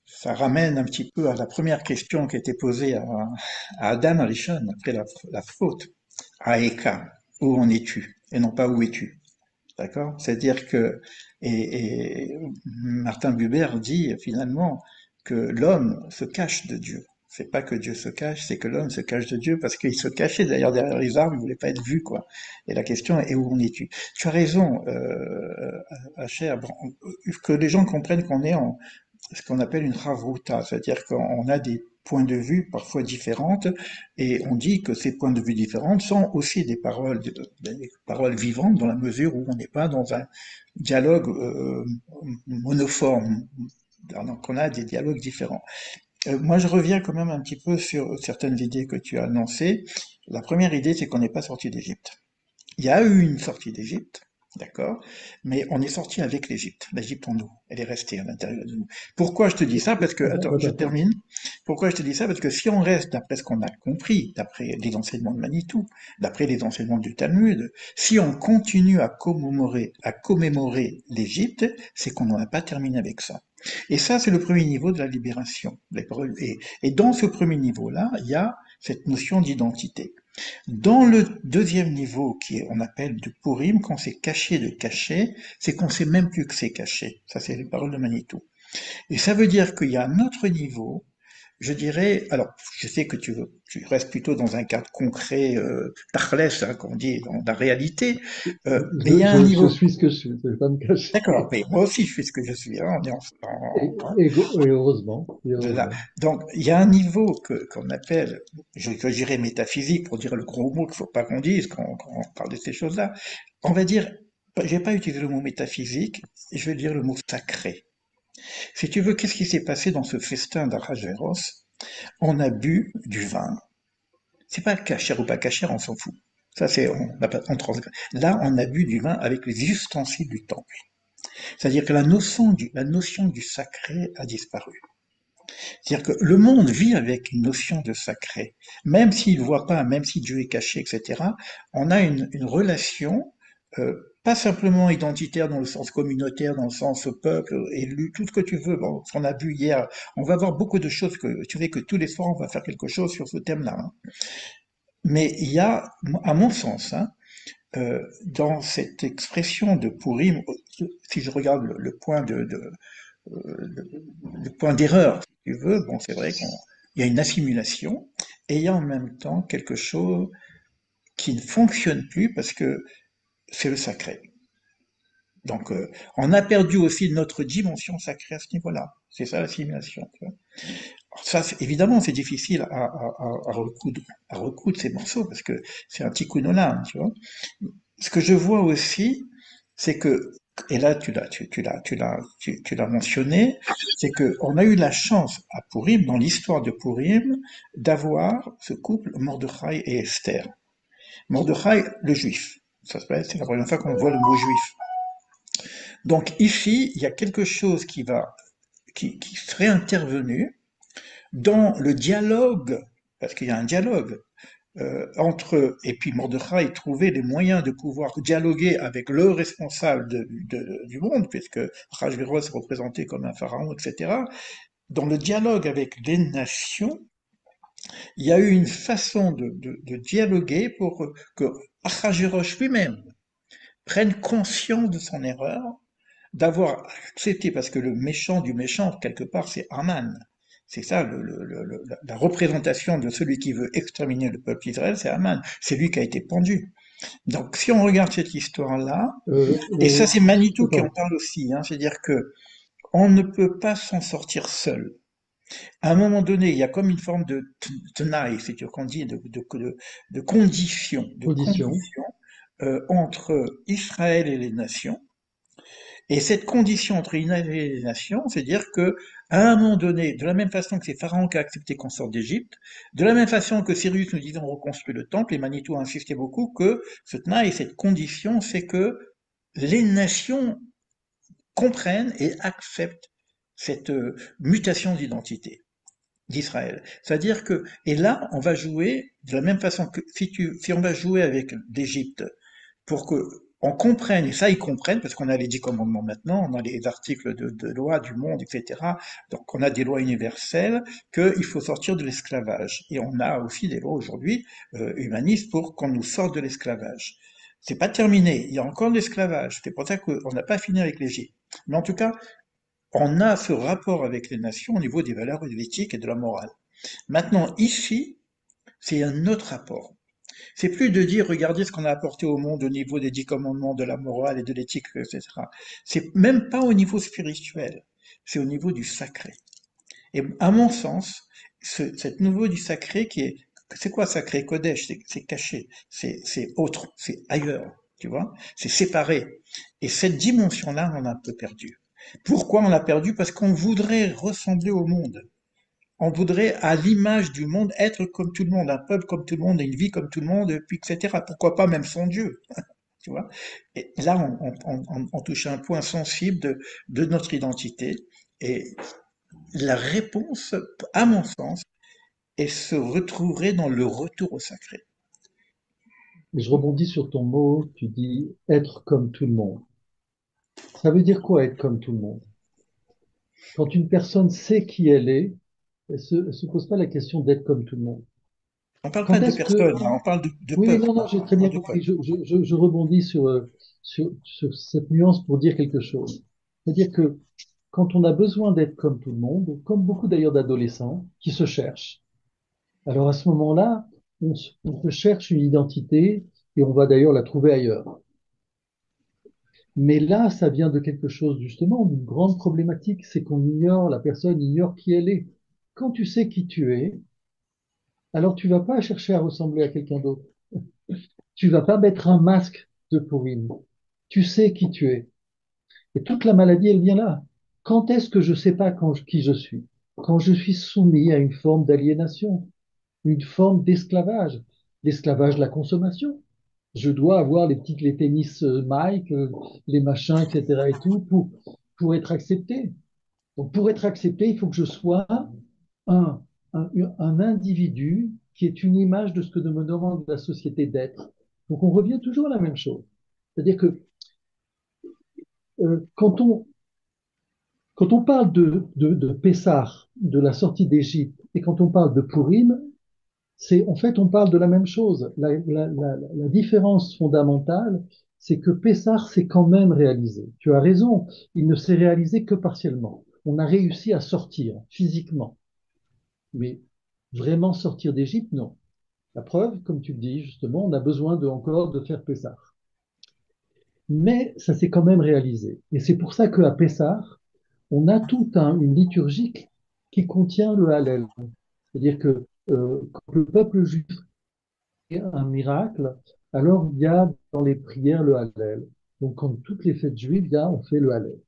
[SPEAKER 1] Ça ramène un petit peu à la première question qui était posée à Adam Arishon après la faute, à Eka, où en es-tu? Et non pas où es-tu. D'accord? C'est-à-dire que, et Martin Buber dit finalement que l'homme se cache de Dieu. C'est pas que Dieu se cache, c'est que l'homme se cache de Dieu parce qu'il se cachait d'ailleurs derrière les arbres, il voulait pas être vu, quoi. Et la question est où en es-tu? Tu as raison, Hacher, bon, que les gens comprennent qu'on est en ce qu'on appelle une ravruta, c'est-à-dire qu'on a des points de vue parfois différentes, et on dit que ces points de vue différentes sont aussi des paroles vivantes dans la mesure où on n'est pas dans un dialogue monoforme, donc on a des dialogues différents. Moi, je reviens quand même un petit peu sur certaines idées que tu as annoncées. La première idée, c'est qu'on n'est pas sorti d'Égypte. Il y a eu une sortie d'Égypte, d'accord, mais on est sorti avec l'Égypte. L'Égypte en nous, elle est restée à l'intérieur de nous. Pourquoi je te dis ça? Parce que, attends, je
[SPEAKER 3] Attends,
[SPEAKER 1] termine. Pourquoi je te dis ça? Parce que si on reste d'après ce qu'on a compris, d'après les enseignements de Manitou, d'après les enseignements du Talmud, si on continue à commémorer l'Égypte, c'est qu'on n'en a pas terminé avec ça. Et ça, c'est le premier niveau de la libération. Et dans ce premier niveau-là, il y a cette notion d'identité. Dans le deuxième niveau, on appelle de Purim, quand c'est caché de caché, c'est qu'on sait même plus que c'est caché. Ça, c'est les paroles de Manitou. Et ça veut dire qu'il y a un autre niveau, je dirais, alors, je sais que tu restes plutôt dans un cadre concret, tachlès, hein, qu'on dit, dans la réalité, mais il y a un
[SPEAKER 3] je
[SPEAKER 1] niveau,
[SPEAKER 3] suis ce que je suis, je ne vais pas me cacher.
[SPEAKER 1] d'accord, mais moi aussi je fais ce que je suis, hein, on est
[SPEAKER 3] Et heureusement, et
[SPEAKER 1] de là.
[SPEAKER 3] heureusement.
[SPEAKER 1] Donc, il y a un niveau qu'on appelle, que je dirais métaphysique, pour dire le gros mot qu'il faut pas qu'on dise quand on parle de ces choses-là. On va dire, je vais pas utiliser le mot métaphysique, je vais dire le mot sacré. Si tu veux, qu'est-ce qui s'est passé dans ce festin d'Arrageros? On a bu du vin. C'est pas cachère ou pas cachère, on s'en fout. Ça, Là, on a bu du vin avec les ustensiles du temple. C'est-à-dire que la notion du sacré a disparu. C'est-à-dire que le monde vit avec une notion de sacré. Même s'il ne voit pas, même si Dieu est caché, etc., on a une relation, pas simplement identitaire dans le sens communautaire, dans le sens peuple, élu, tout ce que tu veux. Bon, ce qu'on a vu hier, on va voir beaucoup de choses que tu sais que tous les soirs, on va faire quelque chose sur ce thème-là, hein. Mais il y a, à mon sens, hein, dans cette expression de Purim, si je regarde le point le point d'erreur, si tu veux, bon, c'est vrai qu'il y a une assimilation et il y a en même temps quelque chose qui ne fonctionne plus parce que c'est le sacré. Donc, on a perdu aussi notre dimension sacrée à ce niveau-là. C'est ça l'assimilation. Tu vois. Alors ça, évidemment, c'est difficile à recoudre ces morceaux parce que c'est un tikkun olam, tu vois. Ce que je vois aussi, c'est que, et là tu l'as mentionné, c'est que on a eu la chance à Purim, dans l'histoire de Purim, d'avoir ce couple Mordechai et Esther. Mordechai, le juif. C'est la première fois qu'on voit le mot juif. Donc ici, il y a quelque chose qui serait intervenu dans le dialogue, parce qu'il y a un dialogue entre et puis Mordechai trouvait les moyens de pouvoir dialoguer avec le responsable du monde, puisque Ahasuerus est représenté comme un pharaon, etc. Dans le dialogue avec les nations, il y a eu une façon de dialoguer pour que Ahasuerus lui-même prenne conscience de son erreur, d'avoir accepté, parce que le méchant du méchant, quelque part, c'est Haman. C'est ça, la représentation de celui qui veut exterminer le peuple d'Israël, c'est Haman. C'est lui qui a été pendu. Donc, si on regarde cette histoire-là, et ça, c'est Manitou qui en
[SPEAKER 3] Attends,
[SPEAKER 1] parle aussi, hein, c'est-à-dire que on ne peut pas s'en sortir seul. À un moment donné, il y a comme une forme de tenaille, c'est-à-dire qu'on dit de condition,
[SPEAKER 3] audition.
[SPEAKER 1] entre Israël et les nations. Et cette condition entre Israël et les nations, c'est-à-dire que à un moment donné, de la même façon que c'est Pharaon qui a accepté qu'on sorte d'Égypte, de la même façon que Cyrus nous disait on reconstruit le temple, et Manitou a insisté beaucoup que ce et cette condition, c'est que les nations comprennent et acceptent cette mutation d'identité. d'Israël. C'est-à-dire que, et là, on va jouer de la même façon que si on va jouer avec d'Égypte pour que on comprenne, et ça ils comprennent, parce qu'on a les 10 commandements maintenant, on a les articles de loi du monde, etc. Donc on a des lois universelles qu'il faut sortir de l'esclavage. Et on a aussi des lois aujourd'hui humanistes pour qu'on nous sorte de l'esclavage. C'est pas terminé, il y a encore de l'esclavage. C'est pour ça qu'on n'a pas fini avec l'Égypte. Mais en tout cas, on a ce rapport avec les nations au niveau des valeurs de l'éthique et de la morale. Maintenant, ici, c'est un autre rapport. C'est plus de dire, regardez ce qu'on a apporté au monde au niveau des 10 commandements, de la morale et de l'éthique, etc. C'est même pas au niveau spirituel, c'est au niveau du sacré. Et à mon sens, cette niveau du sacré qui est, c'est quoi sacré? Kodesh, c'est caché, c'est autre, c'est ailleurs, tu vois, c'est séparé. Et cette dimension-là, on l'a un peu perdue. Pourquoi on l'a perdue? Parce qu'on voudrait ressembler au monde. On voudrait, à l'image du monde, être comme tout le monde, un peuple comme tout le monde, une vie comme tout le monde, puis etc. Pourquoi pas même son Dieu, tu vois? Et là, on touche à un point sensible de notre identité. Et la réponse, à mon sens, elle se retrouverait dans le retour au sacré.
[SPEAKER 3] Et je rebondis sur ton mot, tu dis être comme tout le monde. Ça veut dire quoi être comme tout le monde? Quand une personne sait qui elle se pose pas la question d'être comme tout le monde.
[SPEAKER 1] On parle pas
[SPEAKER 3] Quand
[SPEAKER 1] de
[SPEAKER 3] est-ce que...
[SPEAKER 1] personnes, hein, on parle de
[SPEAKER 3] Oui,
[SPEAKER 1] peuple.
[SPEAKER 3] non, non, j'ai très
[SPEAKER 1] On
[SPEAKER 3] bien
[SPEAKER 1] parle de
[SPEAKER 3] compris.
[SPEAKER 1] peuple.
[SPEAKER 3] Je rebondis sur cette nuance pour dire quelque chose. C'est-à-dire que quand on a besoin d'être comme tout le monde, comme beaucoup d'ailleurs d'adolescents qui se cherchent, alors à ce moment-là, on se cherche une identité et on va d'ailleurs la trouver ailleurs. Mais là, ça vient de quelque chose justement, d'une grande problématique, c'est qu'on ignore, la personne ignore qui elle est. Quand tu sais qui tu es, alors tu vas pas chercher à ressembler à quelqu'un d'autre. Tu vas pas mettre un masque de pourrine. Tu sais qui tu es. Et toute la maladie, elle vient là. Quand est-ce que je sais pas qui je suis? Quand je suis soumis à une forme d'aliénation, une forme d'esclavage, l'esclavage de la consommation. Je dois avoir les tennis Mike, les machins, etc. et tout pour être accepté. Donc, pour être accepté, il faut que je sois un, un individu qui est une image de ce que me demande la société d'être. Donc, on revient toujours à la même chose. C'est-à-dire que euh, quand on, quand on parle de Pessah, de la sortie d'Égypte, et quand on parle de Purim, en fait, on parle de la même chose. La différence fondamentale, c'est que Pessah s'est quand même réalisé. Tu as raison, il ne s'est réalisé que partiellement. On a réussi à sortir physiquement, mais vraiment sortir d'Égypte, non. La preuve, comme tu le dis justement, on a besoin encore de faire Pessah. Mais ça s'est quand même réalisé. Et c'est pour ça qu'à Pessah, on a une liturgie qui contient le Hallel. C'est-à-dire que quand le peuple juif un miracle, alors il y a dans les prières le Hallel. Donc, comme toutes les fêtes juives, on fait le Hallel.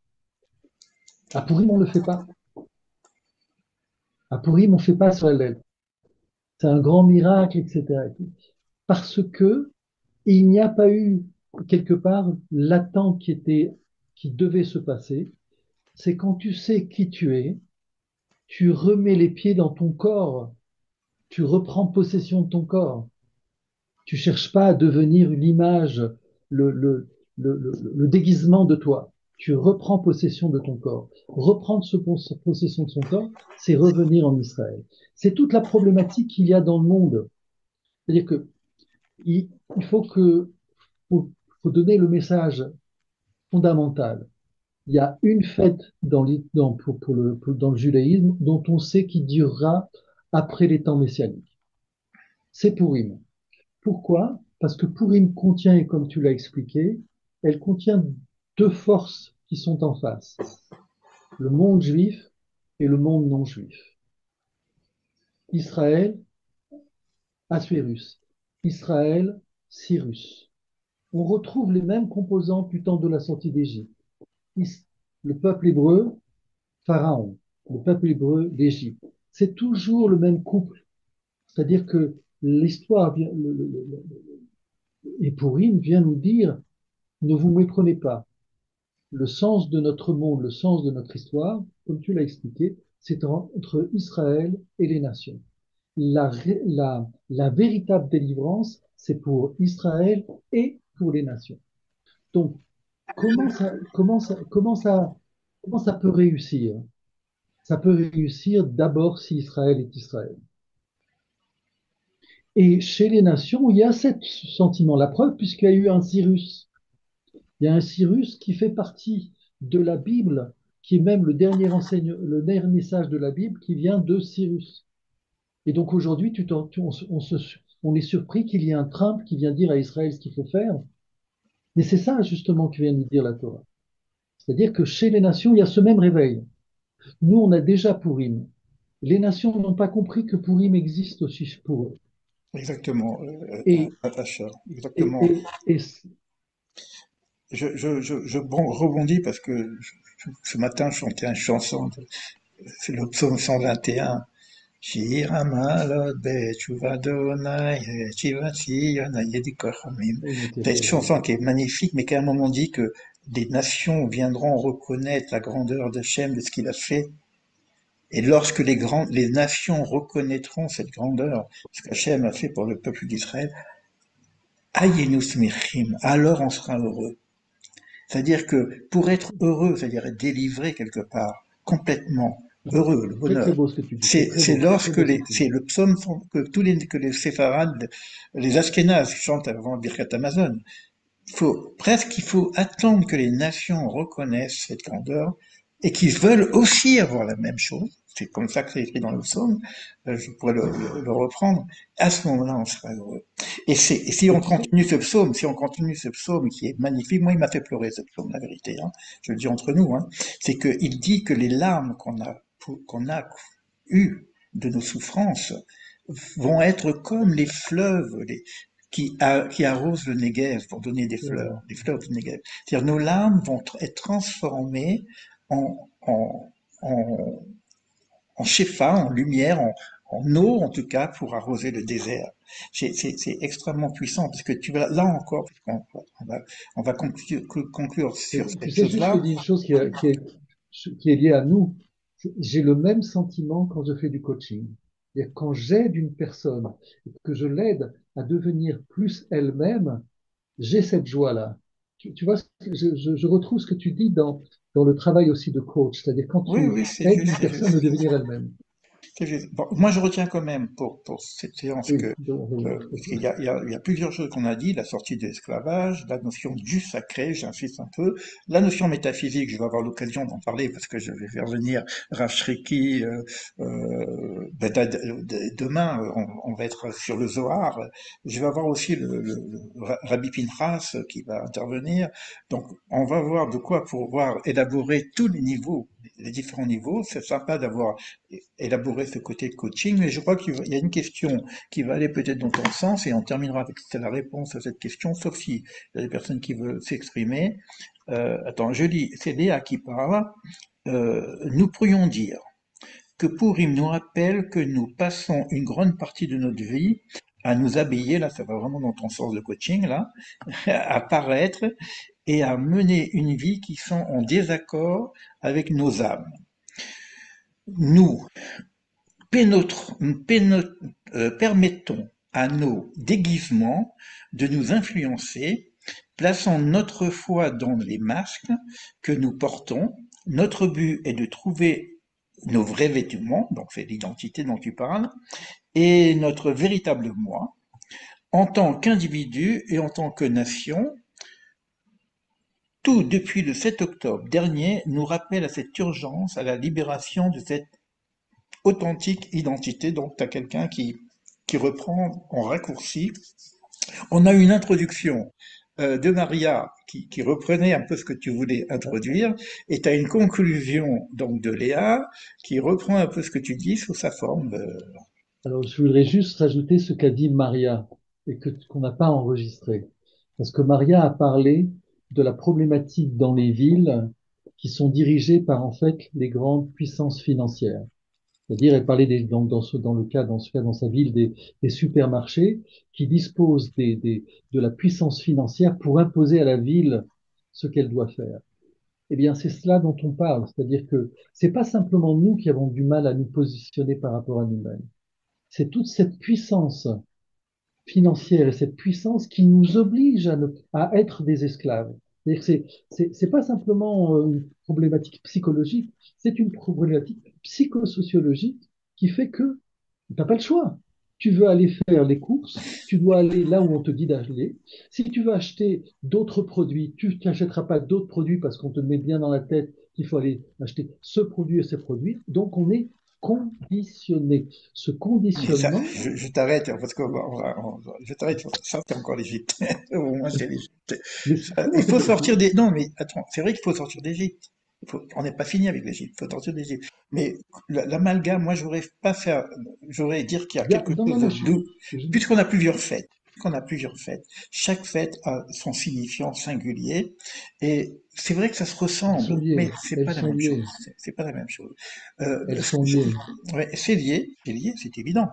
[SPEAKER 3] À Purim, on ne le fait pas. À Purim, on ne fait pas ce Hallel. C'est un grand miracle, etc. Parce que il n'y a pas eu quelque part l'attente qui devait se passer. C'est quand tu sais qui tu es, tu remets les pieds dans ton corps, tu reprends possession de ton corps. Tu cherches pas à devenir une image, le, le, le déguisement de toi. Tu reprends possession de ton corps. Reprendre possession de son corps, c'est revenir en Israël. C'est toute la problématique qu'il y a dans le monde. C'est-à-dire que il faut faut donner le message fondamental. Il y a une fête dans le judaïsme dont on sait qu'il durera après les temps messianiques. C'est Purim. Pourquoi? Parce que Purim contient, et comme tu l'as expliqué, elle contient deux forces qui sont en face, le monde juif et le monde non juif. Israël, Assuérus. Israël, Cyrus. On retrouve les mêmes composants du temps de la sortie d'Égypte. Le peuple hébreu, Pharaon. Le peuple hébreu d'Égypte. C'est toujours le même couple. C'est-à-dire que l'histoire et Purim vient nous dire, ne vous méprenez pas. Le sens de notre monde, le sens de notre histoire, comme tu l'as expliqué, c'est entre Israël et les nations. La véritable délivrance, c'est pour Israël et pour les nations. Donc, comment ça peut réussir? Ça peut réussir d'abord si Israël est Israël. Et chez les nations, il y a ce sentiment. La preuve, puisqu'il y a eu un Cyrus. Il y a un Cyrus qui fait partie de la Bible, qui est même le dernier message de la Bible qui vient de Cyrus. Et donc aujourd'hui, on est surpris qu'il y ait un Trump qui vient dire à Israël ce qu'il faut faire. Mais c'est ça justement que vient nous dire la Torah. C'est-à-dire que chez les nations, il y a ce même réveil. Nous, on a déjà Pourim. Les nations n'ont pas compris que Pourim existe aussi pour eux.
[SPEAKER 1] Exactement,
[SPEAKER 3] Et,
[SPEAKER 1] Asher,
[SPEAKER 3] et,
[SPEAKER 1] exactement.
[SPEAKER 3] et, et
[SPEAKER 1] Bon, rebondis parce que ce matin, je chantais une chanson, c'est le psaume 121. Shir Hamalot Betshuvah Adonai, Shivat Zion, Yedikot Chamim. C'est une chanson qui est magnifique, mais qui à un moment dit que des nations viendront reconnaître la grandeur d'Hachem, de ce qu'il a fait. Et lorsque les nations reconnaîtront cette grandeur, ce qu'Hachem a fait pour le peuple d'Israël, Ayenus Michim, alors on sera heureux. C'est-à-dire que pour être heureux, c'est-à-dire être délivré quelque part, complètement heureux, le
[SPEAKER 3] très très
[SPEAKER 1] bonheur,
[SPEAKER 3] beau ce que tu dis, c'est très
[SPEAKER 1] c'est
[SPEAKER 3] beau, très
[SPEAKER 1] lorsque
[SPEAKER 3] beau ce que tu
[SPEAKER 1] c'est
[SPEAKER 3] dis.
[SPEAKER 1] le psaume que les séfarades, les Ashkénazes chantent avant Birkat Amazon. Il faut attendre que les nations reconnaissent cette grandeur et qu'ils veulent aussi avoir la même chose. C'est comme ça que c'est écrit dans le psaume. Je pourrais le reprendre. À ce moment-là, on sera heureux. Et si
[SPEAKER 3] Et
[SPEAKER 1] on
[SPEAKER 3] tu sais,
[SPEAKER 1] continue ce psaume, si on continue ce psaume qui est magnifique, moi il m'a fait pleurer ce psaume, la vérité, hein, je le dis entre nous, hein, c'est qu'il dit que les larmes qu'on a eues de nos souffrances vont être comme les fleuves qui arrosent le Negev pour donner des fleurs du Negev. C'est-à-dire nos larmes vont être transformées en, en, en, en shefa, en lumière, en eau en tout cas pour arroser le désert. C'est extrêmement puissant parce que tu vas là encore, on va conclure sur
[SPEAKER 3] tu
[SPEAKER 1] cette
[SPEAKER 3] sais, juste je te
[SPEAKER 1] chose-là.
[SPEAKER 3] dis une chose qui est liée à nous. J'ai le même sentiment quand je fais du coaching. C'est-à-dire quand j'aide une personne et que je l'aide à devenir plus elle-même, j'ai cette joie-là. Tu vois, je retrouve ce que tu dis dans le travail aussi de coach, c'est-à-dire quand
[SPEAKER 1] Oui,
[SPEAKER 3] tu
[SPEAKER 1] oui, c'est
[SPEAKER 3] aides
[SPEAKER 1] juste,
[SPEAKER 3] une
[SPEAKER 1] c'est
[SPEAKER 3] personne à
[SPEAKER 1] juste.
[SPEAKER 3] devenir elle-même.
[SPEAKER 1] C'est juste. Bon, moi, je retiens quand même pour cette séance
[SPEAKER 3] Oui,
[SPEAKER 1] que parce qu'il y a plusieurs choses qu'on a dit, la sortie de l'esclavage, la notion du sacré, j'insiste un peu, la notion métaphysique, je vais avoir l'occasion d'en parler parce que je vais faire venir Rav Shriki demain, on va être sur le Zohar, je vais avoir aussi le Rabbi Pinchas qui va intervenir, donc on va voir de quoi pouvoir élaborer tous les niveaux, les différents niveaux, c'est sympa d'avoir élaborer ce côté de coaching, mais je crois qu'il y a une question qui va aller peut-être dans ton sens et on terminera avec la réponse à cette question, sauf si il y a des personnes qui veulent s'exprimer. Attends, je lis, c'est Léa qui parle. Nous pourrions dire que Purim nous rappelle que nous passons une grande partie de notre vie à nous habiller, là ça va vraiment dans ton sens de coaching, là, à paraître et à mener une vie qui sont en désaccord avec nos âmes. Nous permettons à nos déguisements de nous influencer, plaçant notre foi dans les masques que nous portons. Notre but est de trouver nos vrais vêtements, donc c'est l'identité dont tu parles, et notre véritable moi, en tant qu'individu et en tant que nation. Tout depuis le 7 octobre dernier nous rappelle à cette urgence, à la libération de cette authentique identité. Donc, tu as quelqu'un qui reprend en raccourci. On a une introduction de Maria qui reprenait un peu ce que tu voulais introduire, et tu as une conclusion donc de Léa qui reprend un peu ce que tu dis sous sa forme.
[SPEAKER 3] Alors, je voudrais juste rajouter ce qu'a dit Maria et qu'on n'a pas enregistré. Parce que Maria a parlé de la problématique dans les villes qui sont dirigées par, en fait, les grandes puissances financières. C'est-à-dire, elle parlait dans ce cas, dans sa ville, des supermarchés qui disposent de la puissance financière pour imposer à la ville ce qu'elle doit faire. eh bien, c'est cela dont on parle. C'est-à-dire que c'est pas simplement nous qui avons du mal à nous positionner par rapport à nous-mêmes. C'est toute cette puissance financière et cette puissance qui nous oblige à être des esclaves. C'est-à-dire que c'est pas simplement une problématique psychologique, c'est une problématique psychosociologique qui fait que tu n'as pas le choix. Tu veux aller faire les courses, tu dois aller là où on te dit d'aller. Si tu veux acheter d'autres produits, tu n'achèteras pas d'autres produits parce qu'on te met bien dans la tête qu'il faut aller acheter ce produit et ces produits. Donc on est conditionné. Ce
[SPEAKER 1] Mais ça,
[SPEAKER 3] conditionnement,
[SPEAKER 1] je t'arrête, parce que je t'arrête, ça c'est encore l'Égypte. Au moins c'est l'Égypte.
[SPEAKER 3] mais
[SPEAKER 1] Il
[SPEAKER 3] non,
[SPEAKER 1] faut sortir des... Non, mais attends, c'est vrai qu'il faut sortir d'Égypte. On n'est pas fini avec l'Égypte, il faut sortir d'Égypte. Mais l'amalgame, moi j'aurais pas faire, j'aurais dire qu'il y a quelque
[SPEAKER 3] non, non,
[SPEAKER 1] chose
[SPEAKER 3] non,
[SPEAKER 1] de doux,
[SPEAKER 3] je-
[SPEAKER 1] puisqu'on a plusieurs fêtes. Qu'on a plusieurs fêtes. Chaque fête a son signifiant singulier, et c'est vrai que ça se
[SPEAKER 3] elles sont
[SPEAKER 1] ressemble, mais
[SPEAKER 3] liées,
[SPEAKER 1] c'est
[SPEAKER 3] elles
[SPEAKER 1] pas la
[SPEAKER 3] sont
[SPEAKER 1] même chose.
[SPEAKER 3] liées,
[SPEAKER 1] C'est pas la même chose.
[SPEAKER 3] elles sont liées.
[SPEAKER 1] Ouais, c'est lié, c'est évident.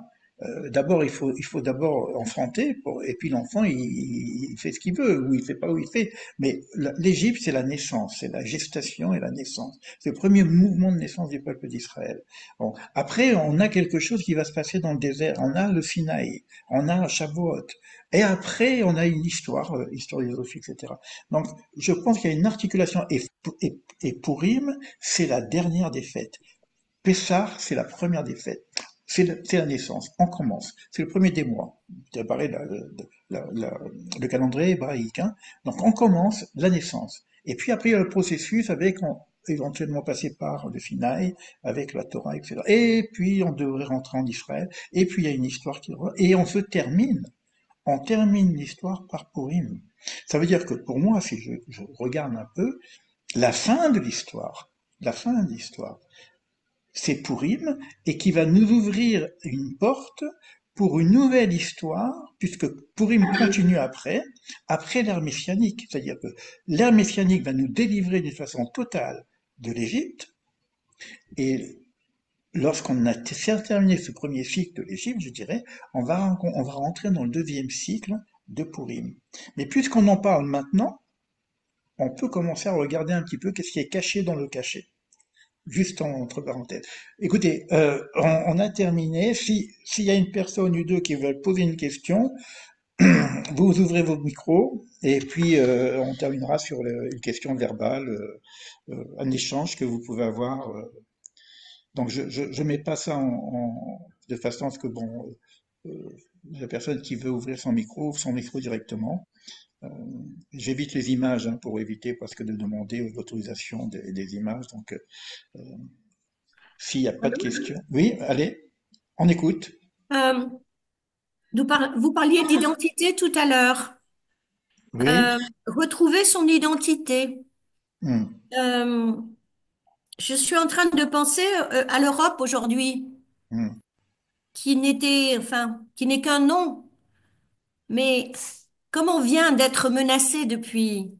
[SPEAKER 1] D'abord, il faut d'abord enfanter, et puis l'enfant, il fait ce qu'il veut, ou il fait pas où il fait. Mais l'Égypte, c'est la naissance, c'est la gestation et la naissance. C'est le premier mouvement de naissance du peuple d'Israël. Bon. Après, on a quelque chose qui va se passer dans le désert. On a le Sinaï, on a Shavuot. Et après, on a une histoire, historiographique, etc. Donc, je pense qu'il y a une articulation. Et Purim, c'est la dernière des fêtes. Pessah, c'est la première des fêtes. C'est la naissance. On commence. C'est le premier des mois. Tu parlé le calendrier hébraïque. Hein. Donc on commence la naissance. Et puis après, il y a le processus avec éventuellement passer par le Sinaï, avec la Torah, etc. Et puis on devrait rentrer en Israël. Et puis il y a une histoire qui... Et on se termine. On termine l'histoire par Purim. Ça veut dire que pour moi, si je regarde un peu, la fin de l'histoire, c'est Pourim, et qui va nous ouvrir une porte pour une nouvelle histoire, puisque Pourim continue après l'ère messianique. C'est-à-dire que l'ère messianique va nous délivrer d'une façon totale de l'Égypte, et lorsqu'on a terminé ce premier cycle de l'Égypte, je dirais, on va rentrer dans le deuxième cycle de Pourim. Mais puisqu'on en parle maintenant, on peut commencer à regarder un petit peu qu'est-ce qui est caché dans le cachet. Juste entre parenthèses. Écoutez, on a terminé. S'il y a une personne ou deux qui veulent poser une question, vous ouvrez vos micros et puis on terminera sur une question verbale, un échange que vous pouvez avoir. Donc je mets pas ça de façon à ce que bon, la personne qui veut ouvrir ouvre son micro directement. Euh, J'évite les images hein, pour éviter parce que de demander l'autorisation des images. Donc s'il n'y a pas de
[SPEAKER 2] Allô.
[SPEAKER 1] questions. Oui, allez, on écoute.
[SPEAKER 2] Euh, vous parliez d'identité tout à l'heure.
[SPEAKER 1] Oui.
[SPEAKER 2] Euh, Retrouver son identité.
[SPEAKER 1] Hmm,
[SPEAKER 2] Euh, je suis en train de penser à l'Europe aujourd'hui,
[SPEAKER 1] hmm.
[SPEAKER 2] qui n'est qu'un nom. Mais comme on vient d'être menacé depuis,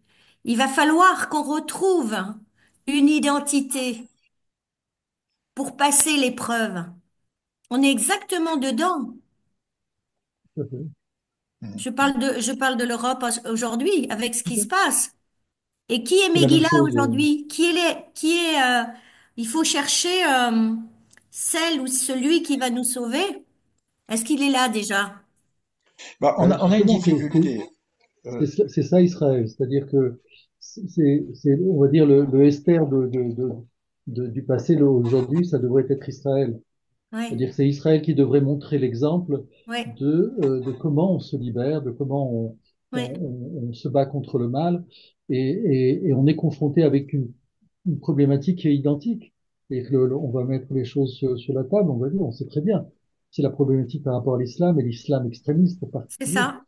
[SPEAKER 2] il va falloir qu'on retrouve une identité pour passer l'épreuve. On est exactement dedans.
[SPEAKER 3] Tout à fait.
[SPEAKER 1] Hmm.
[SPEAKER 2] Je parle de l'Europe aujourd'hui avec ce qui se passe. Et qui est
[SPEAKER 3] C'est la même
[SPEAKER 2] Megillah
[SPEAKER 3] chose.
[SPEAKER 2] aujourd'hui? Il faut chercher celle ou celui qui va nous sauver. Est-ce qu'il est là déjà?
[SPEAKER 1] Bah,
[SPEAKER 3] Ben,
[SPEAKER 1] on a une
[SPEAKER 3] justement,
[SPEAKER 1] difficulté. Euh,
[SPEAKER 3] c'est ça Israël. C'est-à-dire que on va dire, le Esther du passé, aujourd'hui, ça devrait être Israël.
[SPEAKER 2] Oui,
[SPEAKER 3] C'est-à-dire que c'est Israël qui devrait montrer l'exemple
[SPEAKER 2] oui,
[SPEAKER 3] de comment on se libère, de comment
[SPEAKER 2] oui,
[SPEAKER 3] on se bat contre le mal, et on est confronté avec une problématique qui est identique. Et que on va mettre les choses sur la table, on va dire, on sait très bien. C'est la problématique par rapport à l'islam et l'islam extrémiste en
[SPEAKER 2] c'est
[SPEAKER 3] particulier.
[SPEAKER 2] ça.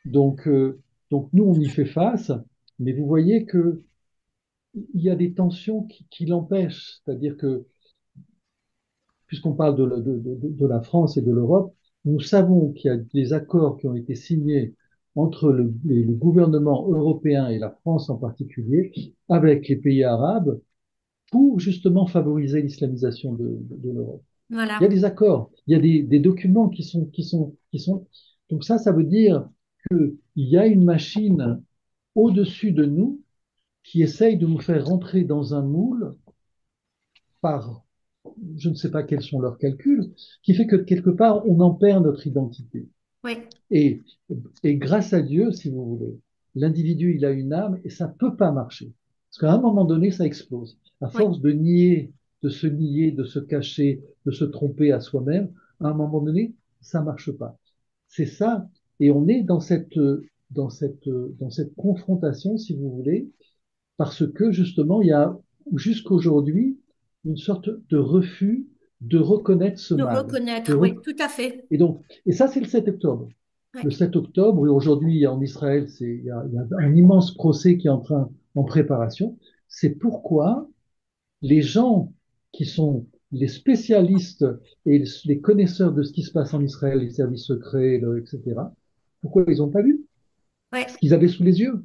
[SPEAKER 3] Donc, donc nous, on y fait face, mais vous voyez que il y a des tensions qui l'empêchent. C'est-à-dire que puisqu'on parle de la France et de l'Europe, nous savons qu'il y a des accords qui ont été signés entre le gouvernement européen et la France en particulier, avec les pays arabes, pour justement favoriser l'islamisation de l'Europe. Il y a
[SPEAKER 2] Voilà.
[SPEAKER 3] des accords, il y a des documents qui sont. Donc ça veut dire qu'il y a une machine au-dessus de nous qui essaye de nous faire rentrer dans un moule par, je ne sais pas quels sont leurs calculs, qui fait que quelque part, on en perd notre identité.
[SPEAKER 2] Oui,
[SPEAKER 3] Et, et grâce à Dieu, si vous voulez, l'individu, il a une âme et ça ne peut pas marcher. Parce qu'à un moment donné, ça explose. À
[SPEAKER 2] oui,
[SPEAKER 3] force de se nier, de se cacher, de se tromper à soi-même, à un moment donné, ça ne marche pas. C'est ça. Et on est dans cette confrontation, si vous voulez, parce que justement, il y a jusqu'aujourd'hui une sorte de refus de reconnaître ce
[SPEAKER 2] de
[SPEAKER 3] mal. De
[SPEAKER 2] reconnaître, oui,
[SPEAKER 3] re-
[SPEAKER 2] tout à fait.
[SPEAKER 3] et ça, c'est le 7 octobre.
[SPEAKER 2] Oui,
[SPEAKER 3] Le 7 octobre, et aujourd'hui en Israël, il y a un immense procès qui est en préparation. C'est pourquoi les gens qui sont les spécialistes et les connaisseurs de ce qui se passe en Israël, les services secrets, etc., pourquoi ils n'ont pas vu
[SPEAKER 2] oui,
[SPEAKER 3] ce qu'ils avaient sous les yeux?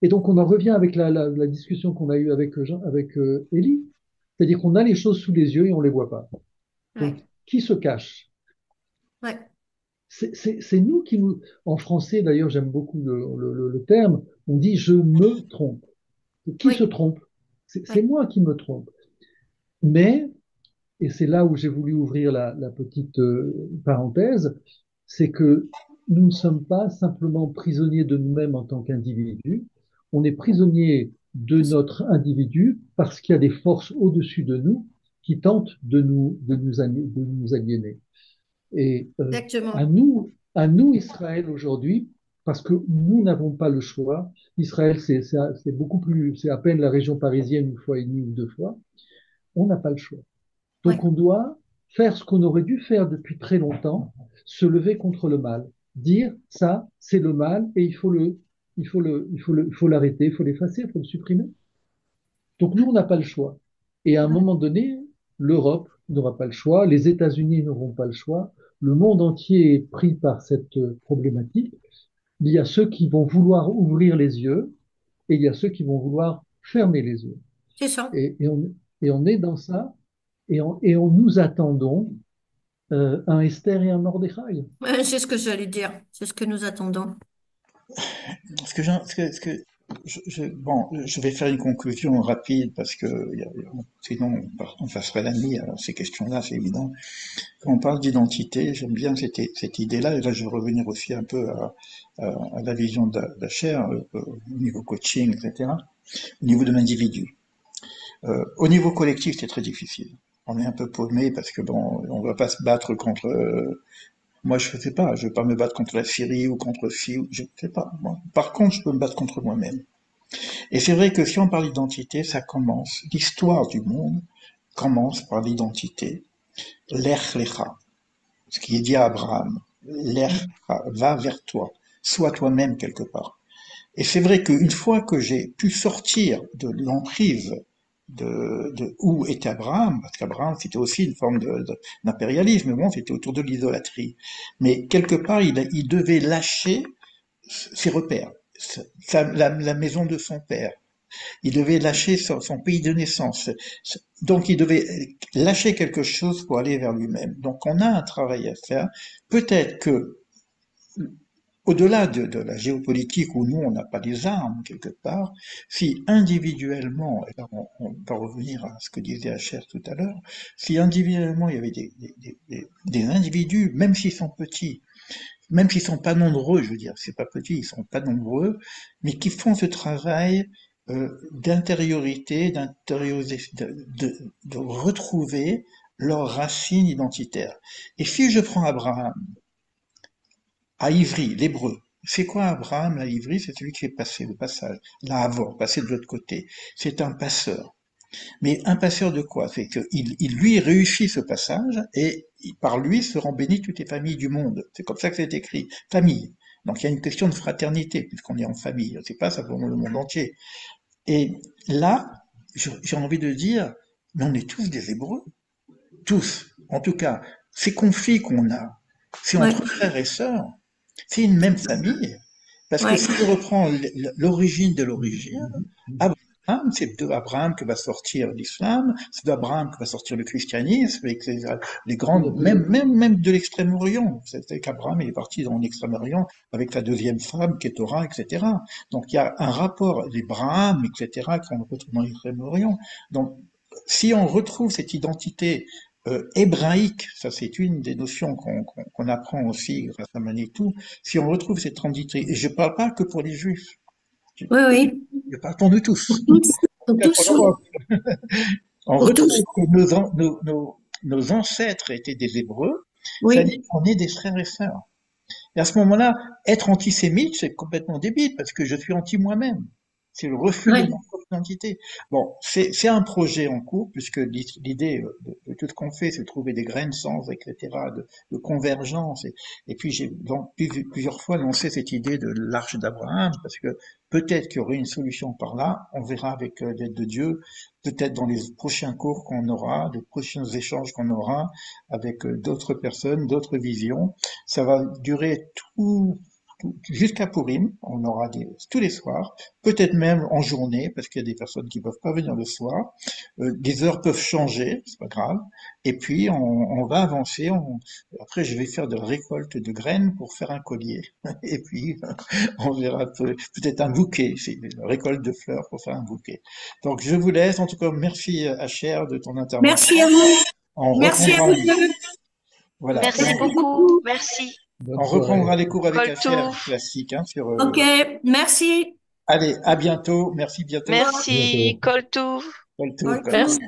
[SPEAKER 3] Et donc, on en revient avec la discussion qu'on a eue avec Élie. C'est-à-dire qu'on a les choses sous les yeux et on ne les voit pas. Donc,
[SPEAKER 2] oui,
[SPEAKER 3] qui se cache?
[SPEAKER 2] oui,
[SPEAKER 3] C'est nous qui nous. En français, d'ailleurs, j'aime beaucoup le terme. On dit je me trompe. Qui se
[SPEAKER 2] oui,
[SPEAKER 3] trompe? C'est
[SPEAKER 2] oui,
[SPEAKER 3] moi qui me trompe. Mais, et c'est là où j'ai voulu ouvrir la petite parenthèse, c'est que nous ne sommes pas simplement prisonniers de nous-mêmes en tant qu'individus. On est prisonniers de notre individu parce qu'il y a des forces au-dessus de nous qui tentent de nous aliéner. Et
[SPEAKER 2] exactement.
[SPEAKER 3] à nous, Israël, aujourd'hui, parce que nous n'avons pas le choix. Israël, c'est beaucoup plus, c'est à peine la région parisienne une fois et demie ou deux fois. On n'a pas le choix.
[SPEAKER 2] Oui,
[SPEAKER 3] Donc on doit faire ce qu'on aurait dû faire depuis très longtemps, se lever contre le mal, dire ça, c'est le mal et il faut l'arrêter, il faut l'effacer, il faut le supprimer. Donc nous, on n'a pas le choix. Et à un moment donné, l'Europe n'aura pas le choix, les États-Unis n'auront pas le choix, le monde entier est pris par cette problématique. Il y a ceux qui vont vouloir ouvrir les yeux et il y a ceux qui vont vouloir fermer les yeux.
[SPEAKER 2] c'est ça.
[SPEAKER 3] Et on est dans ça et on nous attendons un Esther et un Mordechai.
[SPEAKER 2] C'est ce que j'allais dire. C'est ce que nous attendons.
[SPEAKER 1] Bon, je vais faire une conclusion rapide parce que sinon on passerait la nuit à ces questions-là, c'est évident. Quand on parle d'identité, j'aime bien cette idée-là, et là je vais revenir aussi un peu à la vision d'Acher au niveau coaching, etc., au niveau de l'individu. Au niveau collectif, c'est très difficile. On est un peu paumé parce que bon, on va pas se battre contre. Moi, je ne sais pas. Je vais pas me battre contre la Syrie ou contre ci. Je ne sais pas. Bon. Par contre, je peux me battre contre moi-même. Et c'est vrai que si on parle d'identité, ça commence. L'histoire du monde commence par l'identité. Lech lecha, ce qui est dit à Abraham. Lech lecha, va vers toi. Sois toi-même quelque part. Et c'est vrai qu'une fois que j'ai pu sortir de l'emprise de où était Abraham, parce qu'Abraham c'était aussi une forme d'impérialisme, bon, c'était autour de l'idolâtrie. Mais quelque part, il devait lâcher ses repères, la maison de son père. Il devait lâcher son pays de naissance. Donc il devait lâcher quelque chose pour aller vers lui-même. Donc on a un travail à faire. Peut-être que au-delà de la géopolitique où nous, on n'a pas des armes quelque part, si individuellement, et là on va revenir à ce que disait Hacher tout à l'heure, si individuellement il y avait des individus, même s'ils sont petits, même s'ils sont pas nombreux, je veux dire, c'est pas petit, ils sont pas nombreux, mais qui font ce travail d'intériorité, de retrouver leurs racines identitaires. Et si je prends Abraham, à Ivry, l'hébreu. C'est quoi Abraham, à Ivry? C'est celui qui fait passer le passage. Là, avant, passer de l'autre côté. C'est un passeur. Mais un passeur de quoi? C'est qu'il lui réussit ce passage et par lui seront bénies toutes les familles du monde. C'est comme ça que c'est écrit. Famille. Donc il y a une question de fraternité, puisqu'on est en famille. C'est pas simplement le monde entier. Et là, j'ai envie de dire, mais on est tous des Hébreux. Tous. En tout cas, ces conflits qu'on a, c'est entre
[SPEAKER 2] Oui,
[SPEAKER 1] frères et sœurs. C'est une même famille. Parce que
[SPEAKER 2] oui,
[SPEAKER 1] si je reprends l'origine de l'origine, Abraham Abraham, c'est de Abraham que va sortir l'islam, c'est d'Abraham que va sortir le christianisme, et que les
[SPEAKER 3] tout à
[SPEAKER 1] grandes,
[SPEAKER 3] fait.
[SPEAKER 1] même de l'Extrême-Orient. C'est qu'Abraham, il est parti dans l'Extrême-Orient avec sa deuxième femme, Kétora, etc. Donc il y a un rapport, l'Abraham, etc., qu'on retrouve dans l'Extrême-Orient. Donc, si on retrouve cette identité hébraïque, ça c'est une des notions qu'on apprend aussi grâce à Manitou, si on retrouve cette identité, et je ne parle pas que pour les juifs, je,
[SPEAKER 2] Oui, oui.
[SPEAKER 1] je parle pour nous
[SPEAKER 2] Pour
[SPEAKER 1] tous,
[SPEAKER 2] tous. Pour
[SPEAKER 1] pour
[SPEAKER 2] tous, oui.
[SPEAKER 1] l'Europe. On
[SPEAKER 2] Pour tous.
[SPEAKER 1] retrouve que nos ancêtres étaient des Hébreux, ça
[SPEAKER 2] Oui.
[SPEAKER 1] dit qu'on est des frères et sœurs. Et à ce moment-là, être antisémite, c'est complètement débile, parce que je suis anti moi-même. C'est le refus de
[SPEAKER 2] Oui.
[SPEAKER 1] ma propre identité. Bon, c'est un projet en cours, puisque l'idée de tout ce qu'on fait, c'est de trouver des grains de sens, etc., de convergence. Et puis j'ai donc plusieurs fois lancé cette idée de l'arche d'Abraham, parce que peut-être qu'il y aurait une solution par là, on verra avec l'aide de Dieu, peut-être dans les prochains cours qu'on aura, les prochains échanges qu'on aura avec d'autres personnes, d'autres visions. Ça va durer jusqu'à Purim. On aura tous les soirs, peut-être même en journée, parce qu'il y a des personnes qui peuvent pas venir le soir. Les heures peuvent changer, c'est pas grave. Et puis on va avancer. Après, je vais faire de la récolte de graines pour faire un collier. Et puis on verra peut-être un bouquet. C'est une récolte de fleurs pour faire un bouquet. Donc je vous laisse. En tout cas, merci Acher de ton intervention.
[SPEAKER 2] Merci à vous.
[SPEAKER 1] On
[SPEAKER 2] Merci à
[SPEAKER 1] reprendra.
[SPEAKER 2] vous deux.
[SPEAKER 1] Voilà.
[SPEAKER 4] Merci
[SPEAKER 2] Merci
[SPEAKER 4] beaucoup.
[SPEAKER 2] beaucoup.
[SPEAKER 4] Merci.
[SPEAKER 3] Bonne
[SPEAKER 1] On
[SPEAKER 3] soirée.
[SPEAKER 1] reprendra les cours avec Acher
[SPEAKER 4] Coltou.
[SPEAKER 1] classique, hein, sur.
[SPEAKER 2] Ok. Merci.
[SPEAKER 1] Allez, à bientôt. Merci, bientôt.
[SPEAKER 2] Au revoir.
[SPEAKER 3] À bientôt.
[SPEAKER 4] Merci. Coltou.
[SPEAKER 1] Tout.
[SPEAKER 2] Au revoir.
[SPEAKER 4] Merci.